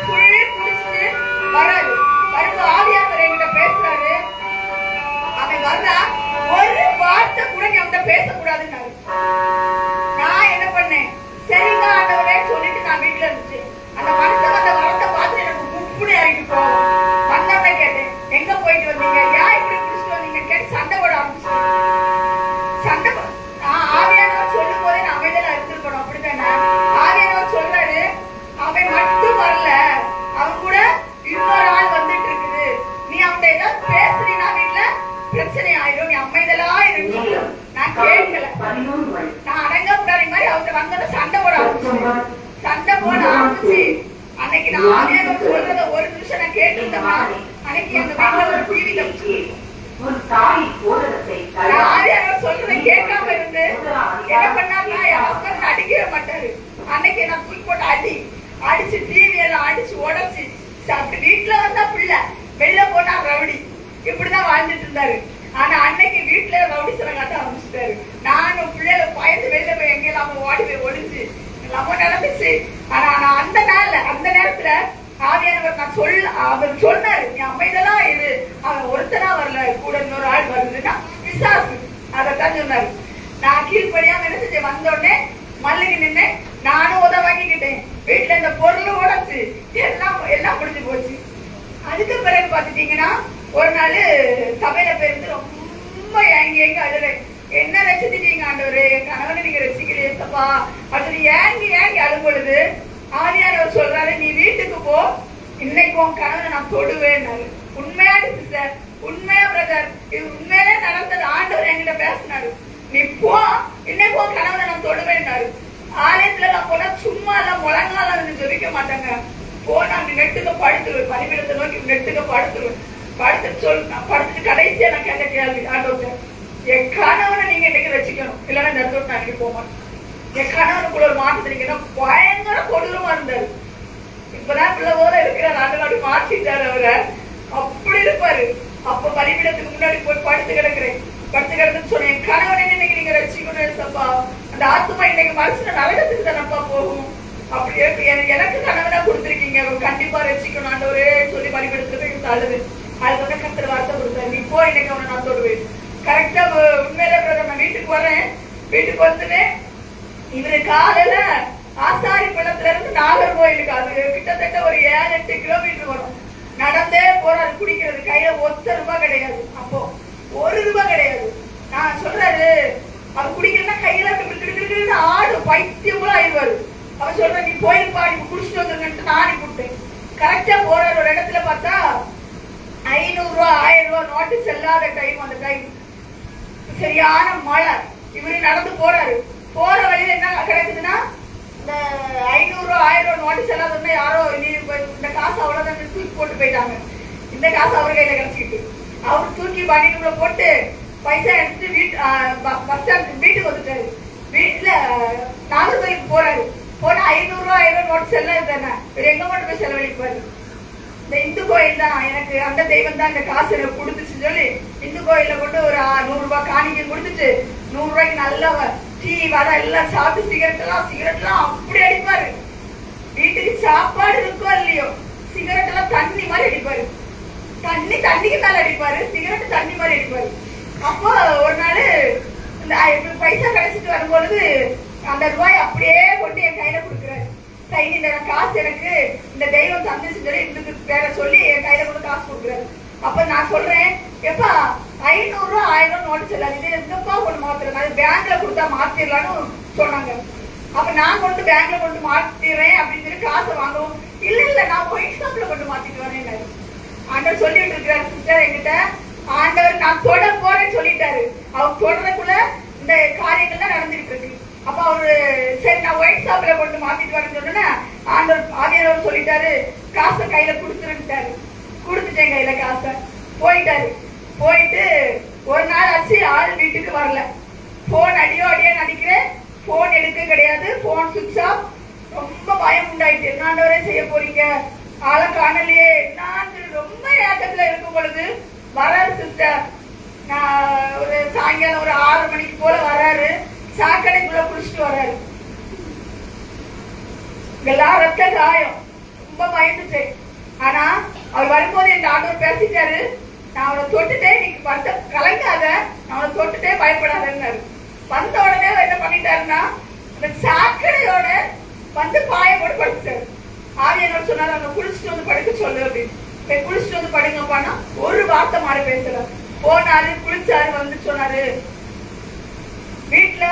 குடிச்சிட்டு வர்றாரு. வரும்போது ஆவியானவர் என்கிட்ட பேசுறாரு. அவன் வர்றா, ஒரு வார்த்தை கூட நீ அவன்கிட்ட பேசக்கூடாதுன்னாரு. நான் என்ன பண்ணேன், சரிங்க ஆண்டவரே சொல்லிட்டு நான் வீட்டுல இருந்துச்சு. அந்த மனுஷன் அந்த வரத்தை பார்த்து எனக்கு முப்புடி ஆகிட்டு போகும். வந்தவனே கேட்டேன், எங்க போயிட்டு வந்தீங்க, ஏன் இப்படி குடிச்சிட்டு வந்தீங்க கேட்டு சண்டை போட ஆரம்பிச்சிட்டேன். சண்டை ஆவியானவர் சொல்லும் போதே நான் அமைதியில எடுத்துருக்கணும். அப்படித்தானே ஆவியானவர் சொல்றாரு, அவன் மட்டும் வரல, அவன் கூட இன்னொரு ஆள் வந்துட்டு இருக்குது. நீ அவன்கிட்ட ஏதாவது பேசுறீனா வீட்டுல பிரச்சனை ஆயிடும், நீ அமைதலா இருக்கு. நான் கேட்கல, நான் அடங்கப்படாத மாதிரி அவர்கிட்ட வந்தத சண்டை போட ஆரம்பிச்சேன். சண்டை போட ஆரம்பிச்சு அன்னைக்கு நான் ஆவியானவர் சொல்றத ஒரு நிமிஷம் நான் கேட்டுருந்தேன்னா அன்னைக்கு அந்த வீட்டுல ஒரு டிவி தப்பிச்சு. நான் ஆவியானவர் சொல்றதை கேட்காம இருந்து என்ன பண்ணாருன்னா என் ஹஸ்பண்ட் அடிக்கவே மாட்டாரு. அன்னைக்கு நான் தூக்கி போட்டு அடிச்சு டிவி எல்லாம் அடிச்சு உடச்சு அப்படி வீட்டுல வந்தா பிள்ளை, வெளில போனா ரவுடி, இப்படிதான் வாழ்ந்துட்டு இருந்தாரு. ஆனா அன்னைக்கு வீட்டுல ரவுடி சில காட்ட ஆரம்பிச்சுட்டாரு. நானும் பிள்ளைல பயந்து வெளில போய் எங்கெல்லாம் ஓடி போய் ஒளிஞ்சு எல்லாமே நடந்துச்சு. ஆனா நான் அந்த நேரத்துல ஆவியானவர் அவர் சொன்னாரு, நீ அமைதலா இரு, அவன் ஒருத்தனா வரல, கூட இன்னொரு ஆள் வருதுன்னா பிசாசு, அதைத்தான் சொன்னாரு. நான் கீழ்படியாம என்ன செஞ்சேன், வந்தோடனே மல்லுக்கு நின்று நானும் வாங்கிக்கிட்டேன். வீட்டுல இந்த பொருள் உடச்சு எல்லாம் முடிஞ்சு போச்சு. அதுக்கு பிறகு பாத்துட்டீங்கன்னா ஒரு நாள் சபையில போயிருந்து ரொம்ப ஏங்கி அழுறேன். என்ன ரசிச்சிட்டீங்க ஆண்டவரே, என் கணவனை நீங்க ரசிக்கலையப்பா அப்படி ஏங்கி அழும் பொழுது ஆவியானவர் சொல்றாரு, நீ வீட்டுக்கு போ, இன்னைக்கு உன் கணவனை நான் தொடுவேன். உண்மையான சிஸ்டர், உண்மையா பிரதர், இது உண்மையிலே நடந்தது. ஆண்டவர் என்கிட்ட பேசினாரு, நீ போ, இன்னைக்கு உன் கணவனை நான் தொடுவேன்னாரு. ஆலயத்துல நான் போனா சும்மா எல்லாம் முழங்கால ஜெபிக்க மாட்டாங்க. போனா நெட்டுக்க படுத்துருவேன், பணிபிடத்தை நோக்கி நெட்டுக்க படுத்துருவேன். படுத்துட்டு கடைசியா நான் கேட்ட கேள்வி ஆண்டவர், என் கணவனை நீங்க இன்னைக்கு ரசிக்கணும், இல்லைன்னா இந்த இடத்துல நான் இன்னைக்கு போக மாட்டேன். என் கணவனுக்குள்ள ஒரு மாற்றத்திங்கன்னா பயங்கர கொடூரமா இருந்தாரு. இப்பதான் பிள்ளை போல இருக்கிறார், ஆண்டு மாற்றிட்டாரு அவரை. அப்படி இருப்பாரு. அப்ப பலிபீடத்துக்கு முன்னாடி போய் படுத்து கிடக்குன்னு சொன்னேன், என் கணவனை இன்னைக்கு நீங்க ரசிக்கணும் சப்பா, அந்த ஆத்மா இன்னைக்கு மனுஷன் நரகத்துக்கு தானப்பா போகும். அப்படி எனக்கு கணவனா கொடுத்துருக்கீங்க, கண்டிப்பா ரசிக்கணும் ஆண்டவரே சொல்லி பலிபீடத்துல போய் அழுது. அதுக்கு வந்து கத்திர வார்த்தை கொடுத்தாரு, நீ போய் இன்னைக்கு அவனை நான் தொடுவேன். கரெக்டா உண்மையிலே பிரதர் நான் வீட்டுக்கு வரேன். வீட்டுக்கு வந்துட்டு இவரு காலையில ஆசாரி பள்ளத்துல இருந்து நாகர்கோயிலுக்கு, அது கிட்டத்தட்ட ஒரு 7-8 கிலோமீட்டர் வரும். நடந்தே போறாரு குடிக்கிறது. கையில ₹1 கிடையாது, அப்போ ₹1 கிடையாது. நான் சொல்றாரு, அவர் குடிக்கிறதுனா கையில ஆடு பைத்தியம் கூட ஆயிடுவாரு. அவர் சொல்ற, நீ போயிருப்பா, நீ குடிச்சிட்டு வந்துருங்கன்ட்டு நானே கூப்பிட்டேன். கரெக்டா போறாரு. ஒரு இடத்துல பார்த்தா ₹500 ₹1000 நோட்டு செல்லாத டைம். அந்த டைம் சரியான மழை. இவரு நடந்து போறாரு. போற வழியில என்ன கிடைக்குதுன்னா, இந்த ₹500 1000 நோட்டு செல்லாத யாரோ இந்த காசு அவ்வளவுதான் தூக்கி போட்டு போயிட்டாங்க. இந்த காசு அவர் கையில கிடைச்சிட்டு அவர் தூக்கி வண்டிக்குள்ள போட்டு பைசா எடுத்துட்டு பஸ் ஸ்டாண்ட் வீட்டுக்கு வந்துட்டாரு. வீட்டுல நாகர்கோயிலுக்கு போறாரு. போனா ₹500 1000 நோட்டு செல்லாது தானே, இவர் எங்க மட்டும் போய் செலவழிப்பாரு. இந்த இந்து கோயில் தான் எனக்கு, அந்த தெய்வம் தான் இந்த காசு எனக்கு கொடுத்துச்சுன்னு சொல்லி இந்து கோயில கொண்டு ஒரு ₹100 காணிக்கை கொடுத்துட்டு ₹100 நல்லா டீ வடை எல்லாம் சாப்பிட்டு சிகரெட் எல்லாம் அப்படி அடிப்பாரு. வீட்டுக்கு சாப்பாடு இருக்கோ இல்லையோ, சிகரெட் எல்லாம் தண்ணி மாதிரி அடிப்பாரு. தண்ணிக்கு மேல அடிப்பாரு, சிகரெட் தண்ணி மாதிரி அடிப்பாரு. அப்போ ஒரு நாள் இந்த பைசா கிடைச்சிட்டு வரும்பொழுது அந்த ரூபாய் அப்படியே கொண்டு என் கையில கொடுக்குறாரு. இந்த காசு எனக்கு இந்த தெய்வம் தந்துச்சு சொல்லி இதுக்கு வேற சொல்லி என் கையில கொண்டு காசு கொடுக்குறாரு. அப்ப நான் சொல்றேன், எப்பா ₹500 1000 நோட்டு செல்லாது, இது எங்கப்பா கொண்டு மாத்துறேன், அது பேங்க்ல கொடுத்தா மாத்திரலான்னு சொன்னாங்க. அப்ப நான் கொண்டு பேங்க்ல கொண்டு மாத்திடுறேன் அப்படின்னு சொல்லி காசை வாங்கவும், இல்ல நான் ஒயிட் ஷாப்ல கொண்டு மாத்திட்டு வரேன். ஆண்டவர் சொல்லிட்டு இருக்கிறாரு சிஸ்டர் என்கிட்ட, ஆண்டவர் நான் தொட போறேன்னு சொல்லிட்டாரு. அவர் தொடரக்குள்ள இந்த காரியங்கள்லாம் நடந்துட்டு இருக்கு. அப்ப அவரு சரி நான் ஒயிட் ஷாப்ல கொண்டு மாத்திட்டு வரேன்னு சொன்னா ஆவியானவர் சொல்லிட்டாரு, காசை கையில கொடுத்துருட்டாரு. கொடுத்துட்டேன் கையில காசை. போயிட்டாரு. போயிட்டு ஒரு நாள் ஆச்சு, ஆள் வீட்டுக்கு வரல. போன் அடியோ அடிக்கிறேன், போன் எடுக்க கிடையாது, போன் சுவிட்ச் ஆஃப். ரொம்ப பயம் உண்டாயிட்டு, என்னாண்டவரே செய்ய போறீங்க, ஆளை காணலையே, நான் ரொம்ப ஏக்கத்துல இருக்கும் பொழுது வராரு சிஸ்டர். நான் ஒரு சாயங்காலம் ஒரு 6 மணிக்கு போல வராரு. சாக்கடைக்குள்ள குளிச்சுட்டு வர்றாரு. எல்லாம் ரத்த காயம். ரொம்ப பயந்துச்சு. ஆனா அவர் வரும்போது என் ஆண்டவர் பேசிட்டாரு, நான் அவனை தொட்டுட்டேன், நீங்க வந்த கலங்காத, நான் அவனை தொட்டுட்டே பயப்படாதன்னாரு. வந்த உடனே என்ன பண்ணிட்டாருன்னா அந்த சாக்கடையோட வந்து பாய போட்டு படுத்துட்டாரு. ஆவியானவர் சொன்னாரு, அவனை குளிச்சுட்டு வந்து படுக்க சொல்லு அப்படின்னு. குளிச்சுட்டு வந்து படுங்கப்பானா ஒரு வார்த்தை மாறி பேசல. போனாரு, குளிச்சாரு, வந்து சொன்னாரு, வீட்டுல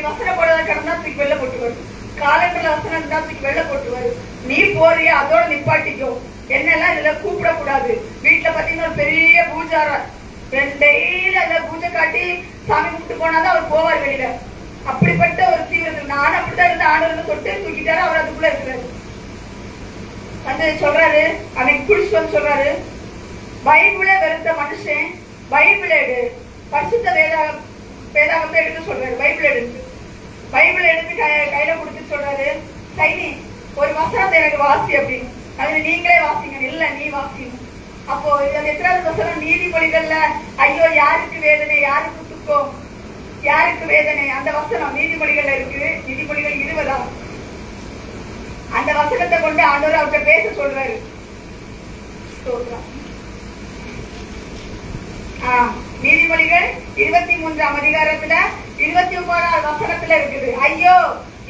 வசனம் போடுறத கடந்தா தூக்கி வெளில போட்டுவாரு, காலங்கள்ல வசனம் இருந்தா தூக்கி வெளில போட்டுவாரு. நீ போறிய அதோட நிப்பாட்டிக்கோ, என்னெல்லாம் இதுல கூப்பிட கூடாது. வீட்டுல பாத்தீங்கன்னா ஒரு பெரிய பூஜாரம், டெய்லி அந்த பூஜை காட்டி சாமி கும்பிட்டு போனாதான் அவர் போவார் வெளியில. அப்படிப்பட்ட ஒரு தீவிரத்தில் நானும் அப்படித்தான் இருந்த ஆண்டவர்கள் தொட்டு தூக்கிட்டாரு. அவர் அதுக்குள்ள இருக்கிறாரு. வந்து சொல்றாரு, அன்னைக்கு குளிச்சுட்டு வந்து சொல்றாரு, பைபிளே வெறுத்த மனுஷன் பைபிள் எடு, பரிசுத்த வேதாகத்தை எடுக்க சொல்றாரு. பைபிள் எடுத்து கையில கொடுத்து சொல்றாரு, சைனி ஒரு வசனத்தை எனக்கு வாசி அப்படின்னு. அது நீங்களே வாசிங்க. இல்ல நீ வாசிங்க. அப்போ எத்தனாவது வசனம்? நீதிமொழிகள்ல ஐயோ யாருக்கு வேதனை, யாருக்கு துக்கம், யாருக்கு வேதனை, அந்த வசனம் நீதிமொழிகள்ல இருக்கு. நீதிமொழிகள் 20. அந்த வசனத்தை கொண்டு ஆண்டவர் அவர்கிட்ட பேச சொல்றாரு. நீதிமொழிகள் 23ஆம் அதிகாரத்துல 29ஆவது வசனத்துல இருக்குது. ஐயோ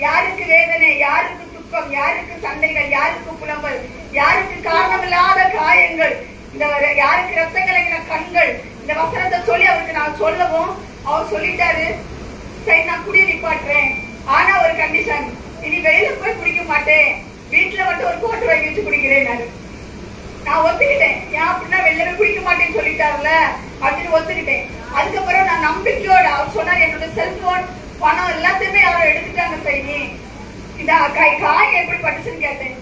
யாருக்கு வேதனை, யாருக்கு துக்கம், யாருக்கு சண்டைகள், யாருக்கு புலம்பல், யாருக்கு காரணமில்லாத காயங்கள், இந்த யாருக்கு ரத்த கலங்கின கண்கள். இந்த வசனத்தை சொல்லி அவருக்கு நான் சொல்லவும் அவர் சொல்லிட்டாரு, சரி நான் குடிய நிப்பாட்டுறேன், ஆனா ஒரு கண்டிஷன், இனி வெளியில போய் குடிக்க மாட்டேன், வீட்டுல மட்டும் ஒரு கோட்டை வாங்கி வச்சு குடிக்கிறேன். நான் ஒத்துக்கிட்டேன். ஏன் அப்படின்னா வெளில குடிக்க மாட்டேன்னு சொல்லிட்டாருல அப்படின்னு ஒத்துக்கிட்டேன். அதுக்கப்புறம் நான் நம்பிக்கையோட அவர் சொன்னார், என்னோட செல்போன் பணம் எல்லாத்தையுமே யாரும் எடுத்துட்டாங்க. சைனி இந்த காயம் எப்படி பட்டுச்சுன்னு கேட்டேன்.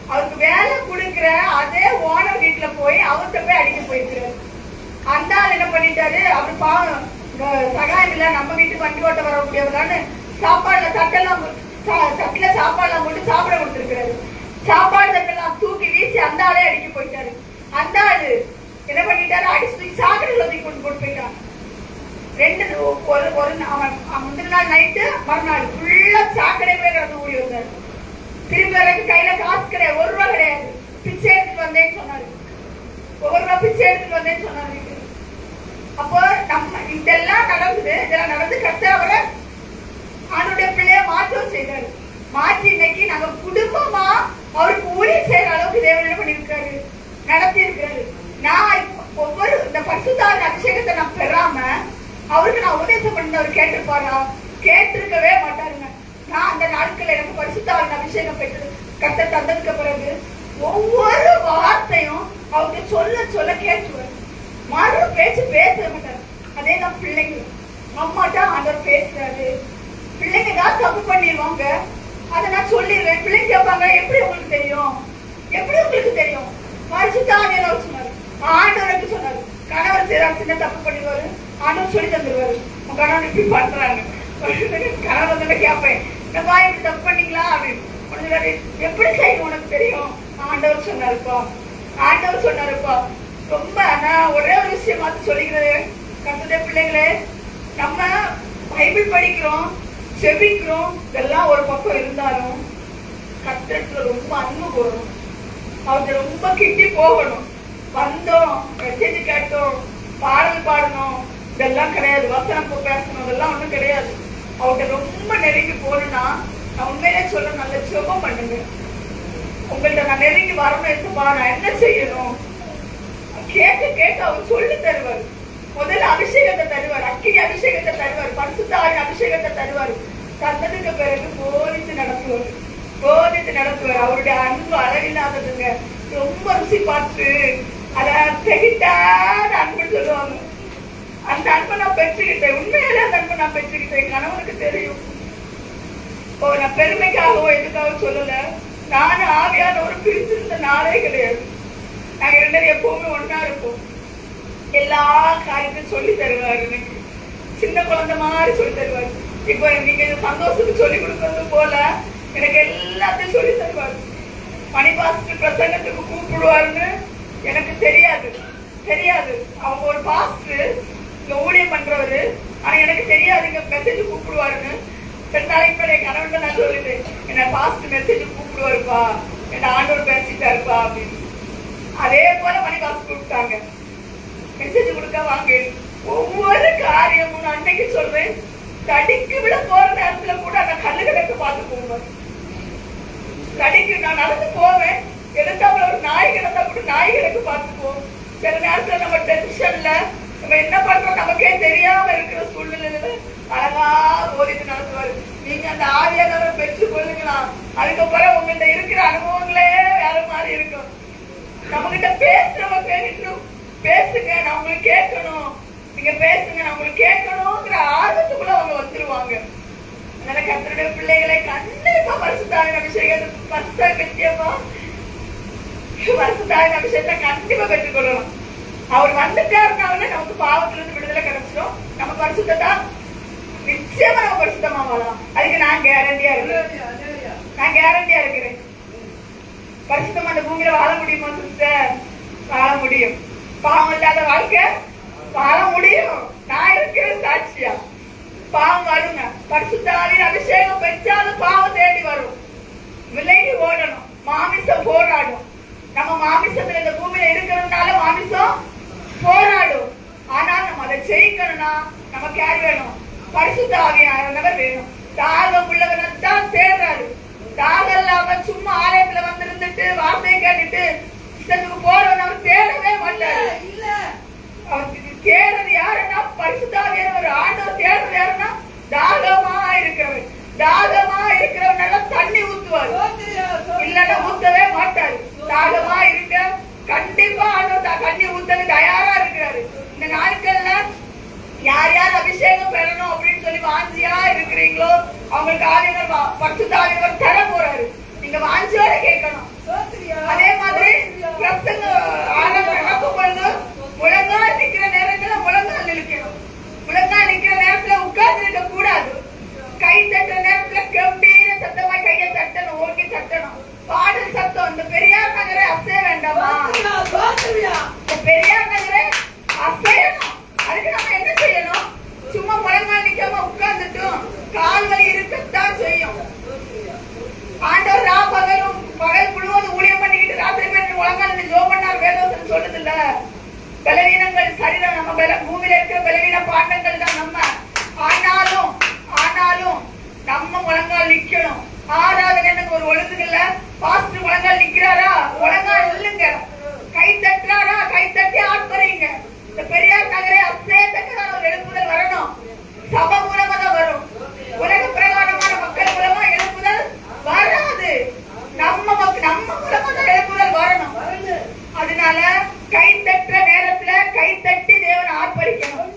அவருக்கு வேலை கொடுக்கிற அதே ஓனர் வீட்டுல போய் அவர்கிட்ட போய் அடிக்க போயிருக்கிறாரு. அந்த ஆள் என்ன பண்ணிட்டாரு, அவர் பாவம் சகாயம் இல்ல, நம்ம வீட்டுக்கு வண்டி ஓட்ட வரக்கூடியவர்தான்னு சாப்பாடுல தட்டுல சாப்பாடுலாம் போட்டு சாப்பிட கொடுத்துருக்கிறாரு. சாப்பாடு தட்டெல்லாம் தூக்கி வீசி அந்த ஆளே அடிக்க போயிட்டாரு. அந்த ஆளு என்ன பண்ணிட்டாரு, அடிச்சு சாக்கடையில தூக்கி கொண்டு போயிட்டான். முந்தின நாள் நைட்டு மறுநாள் ஃபுல்லா சாக்கடைக்குள்ளே கிடந்து ஓடி வந்தாரு. திரும்பி வரைக்கும் கையில காசு கிடையாது, 1 ரூபா கிடையாது. பிச்சை எடுத்துட்டு வந்தேன்னு சொன்னாரு. 1 ரூபா பிச்சை எடுத்துட்டு வந்தேன்னு சொன்னாரு. அப்போ நம்ம இதெல்லாம் நடக்குது. இதெல்லாம் நடந்து கர்த்தர் அவனுடைய பிள்ளைய மாற்றம் செய்தாரு. மாற்றி இன்னைக்கு நாங்க குடும்பமா அவருக்கு ஊழியம் செய்யற அளவுக்கு தேவன் என்ன பண்ணிருக்காரு, நடத்தி இருக்காரு. நான் ஒவ்வொரு இந்த பரிசுத்தாவின் அபிஷேகத்தை நான் பெறாம அவருக்கு நான் உபதேசம் பண்ணி அவர் கேட்டிருப்பாரா? கேட்டிருக்கவே மாட்டாருங்க. நான் அந்த நாட்கள் எனக்கு பரிசுத்தாவின் அபிஷேகம் பெற்று கர்த்தர் தந்ததுக்கு பிறகு ஒவ்வொரு வார்த்தையும் அவருக்கு சொல்ல சொல்ல கேட்டுருவாரு. மறு பேச்சு பேச மாட்டாரு. அதே நான் பிள்ளைங்க அம்மாட்டா ஆண்டவர் பேசுறாரு. பிள்ளைங்க தான் தப்பு பண்ணிடுவாங்க, அதை நான் சொல்லிடுறேன். பிள்ளைங்க கேட்பாங்க, எப்படி உங்களுக்கு தெரியும், எப்படி உங்களுக்கு தெரியும்? பரிசுத்தாவியானவர் சொன்னாரு, ஆண்டவருக்கு சொன்னாரு. கணவர் செய்யறாரு, சின்ன தப்பு பண்ணிடுவாரு, ஆண்டவர் சொல்லி தந்துருவாரு. உங்க கணவன் இப்படி பண்றாங்க. கணவர் வந்து கேட்பேன், என்னப்பா இப்படி தப்பு பண்ணீங்களா அப்படின்னு. எப்படி செய்யும் உனக்கு தெரியும்? ஆண்டவர் சொன்னாருப்பா, ஆண்டவர் சொன்னாருப்பா. ரொம்ப நான் ஒரே ஒரு விஷயம் பார்த்து சொல்லிக்கிறேன், கர்த்தருடைய பிள்ளைங்களே, நம்ம பைபிள் படிக்கிறோம், செபிக்கிறோம், இதெல்லாம் ஒரு பக்கம் இருந்தாலும் கர்த்தருக்கு ரொம்ப அன்பு போகணும், அவருக்கு ரொம்ப கிட்டி போகணும். வந்தோம், மெசேஜ் கேட்டோம், பாடல் பாடணும், இதெல்லாம் கிடையாது. வசனம் பேசணும், இதெல்லாம் ஒண்ணும் கிடையாது. அவர்கிட்ட ரொம்ப நெருங்கி போகணும்னா நான் உண்மையிலே சொல்ல, நல்ல சுகம் பண்ணுங்க. உங்கள்கிட்ட நான் நெருங்கி வரணும், எடுத்துப்பா நான் என்ன செய்யணும் கேட்க கேட்க அவர் சொல்லி தருவார். முதல்ல அபிஷேகத்தை தருவார், அக்கினி அபிஷேகத்தை தருவார், பரிசுத்தாவின் அபிஷேகத்தை தருவார். தந்ததுக்கு பிறகு போதித்து நடத்துவார், போதித்து நடத்துவார். அவருடைய அன்பு அளவில்லாததுங்க. ரொம்ப ருசி பார்த்து அத தெகிட்டாத அன்பு சொல்லுவாங்க. அந்த அன்பை நான் பெற்றுக்கிட்டேன், உண்மையிலே அந்த அன்பை நான் பெற்றுக்கிட்டேன். கணவனுக்கு தெரியும், நான் பெருமைக்காகவோ எதுக்காக சொல்லல. நானும் ஆவியானவர் பிரிச்சிருந்த நாளே கிடையாது. நாங்க 2 பேரும் எப்பவுமே ஒன்னா இருப்போம். எல்லா காரியத்தையும் சொல்லி தருவாரு. எனக்கு சின்ன குழந்தை மாதிரி சொல்லி தருவாரு. இப்ப நீங்க சந்தோஷத்துக்கு சொல்லி கொடுக்கறது போல எனக்கு எல்லாத்தையும் சொல்லி தருவாரு. மணிபாஸ்டர் பிரசங்கத்துக்கு கூப்பிடுவாருன்னு எனக்கு தெரியாது. அவங்க ஒரு பாஸ்டர் இங்க ஊழியம் பண்றவரு. ஆனா எனக்கு தெரியாது இங்க மெசேஜ் கூப்பிடுவாருன்னு. 2 நாளைக்கு மேல என் கணவன் நான் சொல்லிட்டேன், என்ன பாஸ்டர் மெசேஜ் கூப்பிடுவாருப்பா, என்ன ஆண்டவர் பேசிட்டாருப்பா அப்படின்னு. அதே போல மணிபாஸ்டர் கூப்பிட்டாங்க, மெசேஜ் கொடுக்க வாங்க. ஒவ்வொரு காரியமும் நான் அன்னைக்கு சொல்றேன், தடிக்கு விட போற நேரத்துல கூட நான் கண்ணு கிடக்க பார்த்து போவேன். தடிக்கு நான் நடந்து போவேன், எடுத்தாப்புல ஒரு நாய் கிடந்தா கூட நாய் கிடக்கு பார்த்துப்போம். சில நேரத்துல நம்ம டென்ஷன்ல நம்ம என்ன பண்றோம் நமக்கே தெரியாம இருக்கிற சூழ்நிலையில அழகா ஓதிட்டு நடத்துவாரு. நீங்க அந்த ஆவியானவரை பெற்று கொள்ளுங்களாம். அதுக்கப்புறம் உங்கள்கிட்ட இருக்கிற அனுபவங்களே வேற மாதிரி இருக்கும். நம்ம கிட்ட பேசுறவங்க இன்னும் பேசுங்க, நான் உங்களுக்கு கேட்கணும், நீங்க பேசுங்க, நான் உங்களுக்கு கேட்கணுங்கிற ஆர்வத்துக்குள்ள அவங்க வந்துருவாங்க. அதனால கர்த்தருடைய பிள்ளைகளை கண்டிப்பா பரிசுத்தாவின் அபிஷேகத்துக்கு பரிசுத்தாவின் அபிஷேகத்தை கண்டிப்பா பெற்றுக்கொள்ளலாம். அவர் வந்துட்டாருனால நமக்கு பாவத்துல இருந்து விடுதலை கிடைச்சிடும். நம்ம பரிசுத்தா நிச்சயமா நம்ம பரிசுத்தமா வாழலாம். அதுக்கு நான் கேரண்டியா இருக்கிறேன். பரிசுத்தமா அந்த பூமியில வாழ முடியுமா சிஸ்டர்? வாழ முடியும். பாவம் இல்லாத வாழ்க்கை வாழ முடியும். நான் இருக்கிறேன் சாட்சியா. பாவம் வருங்க, பரிசுத்தாவின் அபிஷேகம் பெற்றாலும் பாவம் தேடி வரும். விலகி ஓடணும். மாமிசம் போராடும். நம்ம மாமிசத்துல இந்த பூமியில இருக்கிறதுனால மாமிசம் போராடும். ஆனால் நம்ம அதை ஜெயிக்கணும்னா நமக்கு யார் வேணும்? பரிசுத்த ஆவியானவர் வேணும். தாகம் உள்ளவன் தான் தேடுறாரு. தாகம் இல்லாம சும்மா ஆலயத்துல வந்து இருந்துட்டு வார்த்தையை கேட்டுட்டு இஷ்டத்துக்கு போறவன் அவர் தேடவே மாட்டாரு. அவருக்கு தேடுறது யாருன்னா பரிசுத்த ஆவியானவர். ஆண்டவர் தேடுறது யாருன்னா தாகமா இருக்கிறவன். தாகமா இருக்கிறவனால தண்ணி ஊத்துவாரு, இல்லன்னா ஊத்தவே மாட்டாரு. தாகமா இருக்க கண்டிப்பா ஆண்டவர் தண்ணி ஊத்தவே தயாரா இருக்கிறாரு. இந்த நாட்கள்ல யார் யார் அபிஷேகம் பெறணும் அப்படின்னு சொல்லி வாஞ்சியா இருக்கிறீங்களோ அவங்களுக்கு ஆவியானவர் பரிசுத்த ஆவியானவர் தர போறாரு. நீங்க வாஞ்சியோட கேட்கணும். அதே மாதிரி பிரசங்க நடக்கும் பொழுது முழங்கால் நிக்கிற நேரத்துல முழங்கால் நிற்கணும். முழங்கால் நிக்கிற நேரத்துல உட்கார்ந்து இருக்க கூடாது. கை தட்டுற நேரத்துல கம்பீர சத்தமா கையை தட்டணும், ஓகே தட்டணும். பாடல் சத்தம். இந்த பெரியார் நகரை அசைய வேண்டாமா? பெரியார் நகரை அசையணும். அதுக்கு நம்ம என்ன செய்யணும்? சும்மா முழங்கால் நிக்காம உட்கார்ந்துட்டும் கால்கள் இருக்கத்தான் செய்யும். ஆண்டவர் பகல் முழுவதும் ஊழியம் பண்ணிக்கிட்டு ராத்திரி பேர் முழங்கால் ஜோம் பண்ணார் வேதம் சொல்லுது இல்ல. பலவீனங்கள் சரிதான், நம்ம பூமியில இருக்கிற பலவீன பாண்டங்கள் தான் நம்ம. ஆனாலும் நம்ம முழங்கால் நிக்கணும். ஆராதனைக்கு ஒரு ஒழுங்குல பாஸ்டர் முழங்கால் நிக்கிறாரா, முழங்கால் இல்லுங்க. கை தட்டுறாரா, கை தட்டி ஆட்பறீங்க. இந்த பெரியார் நகரை அசையத்தக்கதான ஒரு எழுப்புதல் வரணும். சபை மூலமா தான் வரும். உலக பிரகாரமான மக்கள் மூலமா எழுப்புதல் வராது. நம்ம மூலமா தான் எழுப்புதல் வரணும். அதனால கை தட்டுற நேரத்துல கை தட்டி தேவனை ஆர்ப்பரிக்கணும்.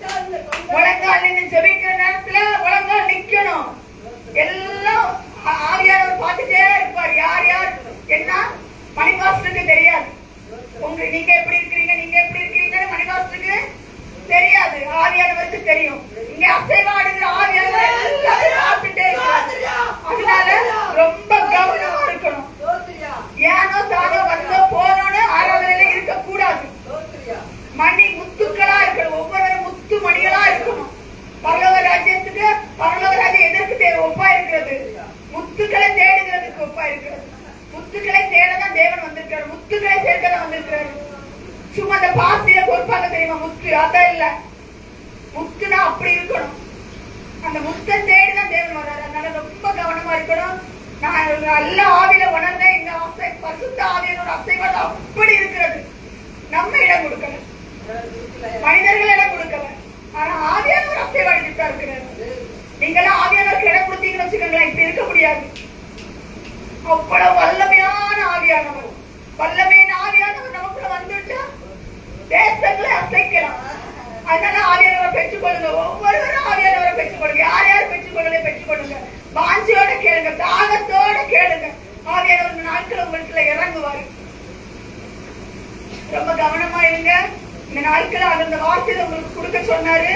முழங்கால் நின்று ஜெபிக்கிற நேரத்துல முழங்கால் நிக்கணும். எல்லாம் ஆவியானவர் பார்த்துட்டே இருப்பார். யார் யார் என்ன மணிபாஸ்டருக்கு தெரியாது. நீங்க எப்படி இருக்கிறீங்கன்னு மணிபாஸ்டருக்கு தெரியாது. ஆவியானவருக்கு தெரியும். இங்க அசைவாடுகிற ஆவியானவர் எல்லாத்தையும் பார்த்துட்டே இருக்காரு. அதனால ரொம்ப கவனமா இருக்கணும். ஏனோ தானோ வந்தோ போனோன்னு ஆராதனையில இருக்க கூடாது. மணி முத்துக்களா இருக்கணும். ஒவ்வொரு முத்து மணிகளா இருக்கணும். பரலோக ராஜ்யத்துக்கு பரலோக ராஜ்யம் எதற்கு ஒப்பா இருக்கிறது? முத்துக்களை தேடுகிறதுக்கு ஒப்பா இருக்கிறது. முத்துக்களை தேடதான் தேவன் வந்திருக்காரு. முத்துக்களை சேர்க்கதான் வந்திருக்காரு. சும்மா அந்த பாசியில கொடுப்பாங்க தெரியுமா முத்து, அதான் இல்ல. முத்துனா அப்படி இருக்கணும். அந்த முத்தை தேடிதான் தேவன் வர்றாரு. அதனால ரொம்ப கவனமா இருக்கணும். நான் நல்ல ஆவியில உணர்ந்தேன். இந்த ஆசை பரிசுத்த ஆவியோட அசைவாடு அப்படி இருக்கிறது. நம்ம இடம் கொடுக்கல, மனிதர்கள் இடம் கொடுக்கல. ஆனா ஆவியானவர் அசைவாடிட்டு தான் இருக்கிறாரு. நீங்களாம் ஆவியானவருக்கு இடம் கொடுத்தீங்கன்னு வச்சுக்கோங்களேன், இப்படி இருக்க முடியாது. அவ்வளவு வல்லமையான ஆவியானவர். வல்லமையான ஆவியானவர் நமக்குள்ள வந்துட்டா தேசங்களை அசைக்கலாம். அதனால ஆவியானவரை பெற்றுக்கொள்ளுங்க. ஒவ்வொருவரும் ஆவியானவரை பெற்றுக்கொள்ளுங்க. யார் யார் பெற்றுக்கொள்ளுங்க வாஞ்சியோட கேளுங்க. நாட்கள் அந்த வார்த்தையை உங்களுக்கு கொடுக்க சொன்னாரு.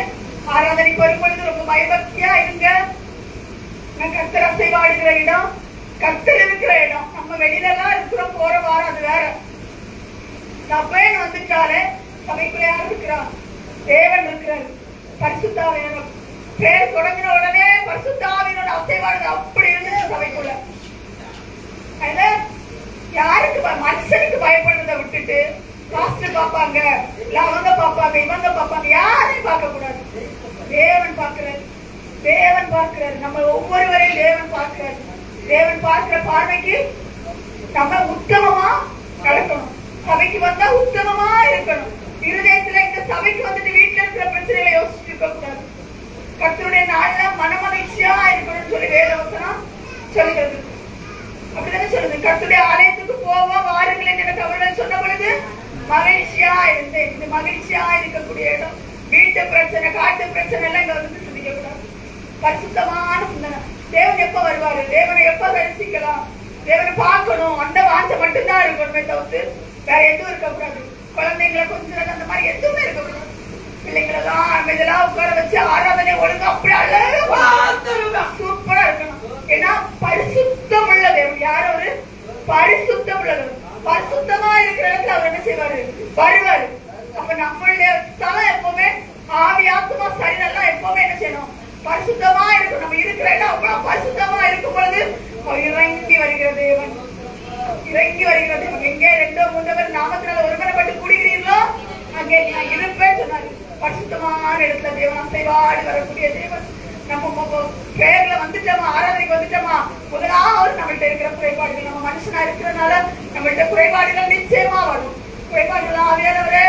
ஆராதனைக்கு வரும்பொழுது ரொம்ப பயபக்தியா இருங்க. கர்த்தர் அசைவாடுகிற இடம், கர்த்தர் இருக்கிற இடம். நம்ம வெளியில எல்லாம் இருக்கிறோம், போற வாரம் அது வேற. சபைன்னு வந்துட்டாலே சபைக்குள்ள யார் இருக்கிறா? தேவன் இருக்கிறார். பரிசுத்த ஆவியானவர் பேர் தொடங்கின உடனே பரிசுத்த ஆவியானோட அசைவாடு அப்படி இருந்துச்சு சபைக்குள்ள. யாருக்கு மனுஷனுக்கு பயப்படுறதை விட்டுட்டு பாஸ்டர் பாப்பாங்க, இல்ல அவங்க பாப்பாங்க, இவங்க பாப்பாங்க, யாரையும் பார்க்க கூடாது. தேவன் பார்க்கிறார், தேவன் பார்க்கிறார். நம்ம ஒவ்வொருவரையும் தேவன் பார்க்கிறார். தேவன் பார்க்கிற பார்வைக்கு நம்ம உத்தமமா நடக்கணும். சபைக்கு வந்தா உத்தமமா இருக்கணும். இருதயத்துல இந்த சபைக்கு வந்துட்டு வீட்டுல இருக்கிற பிரச்சனைகளை யோசிச்சு இருக்க கூடாது. கர்த்தருடைய நாள்ல மனமகிழ்ச்சியா இருக்கணும்னு சொல்லி வேதவசனம் சொல்லுகிறது. அப்படிதானே சொல்லுது. கர்த்தருடைய ஆலயத்துக்கு போவோம் வாருங்கள் எனக்கு அவர்கள் சொன்ன பொழுது மகிழ்ச்சியா இருந்தேன். இந்த மகிழ்ச்சியா இருக்கக்கூடிய இடம். வீட்டு பிரச்சனை, காட்டு பிரச்சனை எல்லாம் இங்க வந்து சிந்திக்க கூடாது. பரிசுத்தமான சிந்தனை. தேவன் எப்ப வருவாரு, தேவனை எப்ப தரிசிக்கலாம், தேவனை பார்க்கணும், அந்த வாஞ்சை மட்டும்தான் இருக்கணுமே தவிர்த்து வேற எதுவும் இருக்கக்கூடாது. குழந்தைங்களை கொஞ்சம் அந்த மாதிரி எதுவுமே இருக்கக்கூடாது. பிள்ளைங்களெல்லாம் இதெல்லாம் உட்கார வச்சு ஆராதனை ஒழுங்கு அப்படி அழகா சூப்பரா இருக்கணும். ஏன்னா பரிசுத்தம் உள்ள தேவன். யார் அவரு? பரிசுத்தம் உள்ளவர். பரிசுத்தமா இருக்கிற இடத்துல அவர் என்ன செய்வாரு? வருவாரு. அப்ப நம்மளுடைய ஸ்தலம் எப்பவுமே ஆவி ஆத்மா சரீரம் எப்பவுமே என்ன செய்யணும்? பரிசுத்தமா இருக்கும். நம்ம இருக்கிற இடம் அவ்வளவு பரிசுத்தமா இருக்கும் பொழுது இறங்கி வருகிற தேவன், இறங்கி வருகிற தேவன். எங்கே 2-3 பேர் நாமத்தினால ஒருமனப்பட்டு கூடுகிறீர்களோ அங்கே நான் இருப்பேன்னு சொன்னாரு. பரிசுத்தமான இடத்துல தேவன் அசைவாடி வரக்கூடிய தேவன். நம்ம பேர்ல வந்துட்டோமா, ஆராதனைக்கு வந்துட்டோமா, முதலாவது நம்மள்ட்ட இருக்கிற குறைபாடுகள், நம்ம மனுஷனா இருக்கிறதுனால நம்மள்ட்ட குறைபாடுகள் நிச்சயமா வரும். குறைபாடுகள் ஆவியானவரே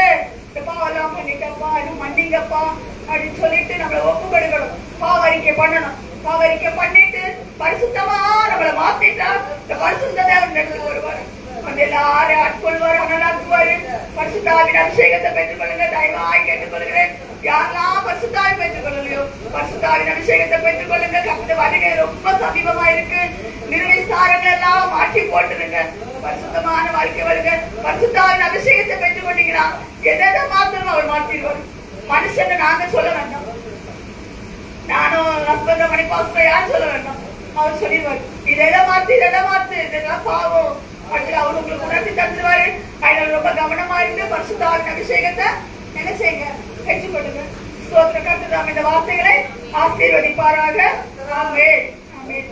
எப்பா எல்லாம் பண்ணிட்டப்பா, இன்னும் மன்னிங்கப்பா அப்படின்னு சொல்லிட்டு நம்மளை ஒப்பு கொடுக்கணும். பாவரிக்கை பண்ணணும். பாவரிக்கை பண்ணிட்டு பரிசுத்தமா நம்மளை மாத்திட்டா இந்த பரிசுத்த தேவன் இடத்துல வருவாரு. வந்து எல்லாரும் ஆட்கொள்வாரு, அனலாக்குவாரு. பரிசுத்தாவின் அபிஷேகத்தை பெற்றுக் கொள்ளுங்க. தயவாய் கேட்டுக் கொள்கிறேன். யாரெல்லாம் பரிசுத்தாவி பெற்றுக் கொள்ளலையோ பரிசுத்தாவின் அபிஷேகத்தை பெற்றுக் கொள்ளுங்க. கர்த்தர் வருகை ரொம்ப சமீபமா இருக்கு. நிர்விசாரங்கள் எல்லாம் மாற்றி போட்டுருங்க. பரிசுத்தமான வாழ்க்கை வருங்க. பரிசுத்தாவின் அபிஷேகத்தை பெற்றுக் கொண்டீங்கன்னா எதை மாத்திரம் அவர் மாற்றிடுவார். மனுஷன் நாங்க சொல்ல வேண்டாம். நானும் ஹஸ்பண்ட் மணி பாஸ்டர் யாரும் சொல்ல வேண்டாம். அவர் சொல்லிடுவார், இதெல்லாம் மாத்து, இதெல்லாம் மாத்து, இதெல்லாம் பாவம் அப்படி அவர் உங்களுக்கு உணர்த்தி தந்துருவாரு. அதில் ரொம்ப கவனமா இருந்து பரிசுத்தாவின் அபிஷேகத்தை என்ன செய்யுங்க? பெற்றுக் கொள்ளுங்க. ஸ்தோத்திர. கர்த்தர் இந்த வார்த்தைகளை ஆசீர்வதிப்பாராக. ஆமென். ஆமென்.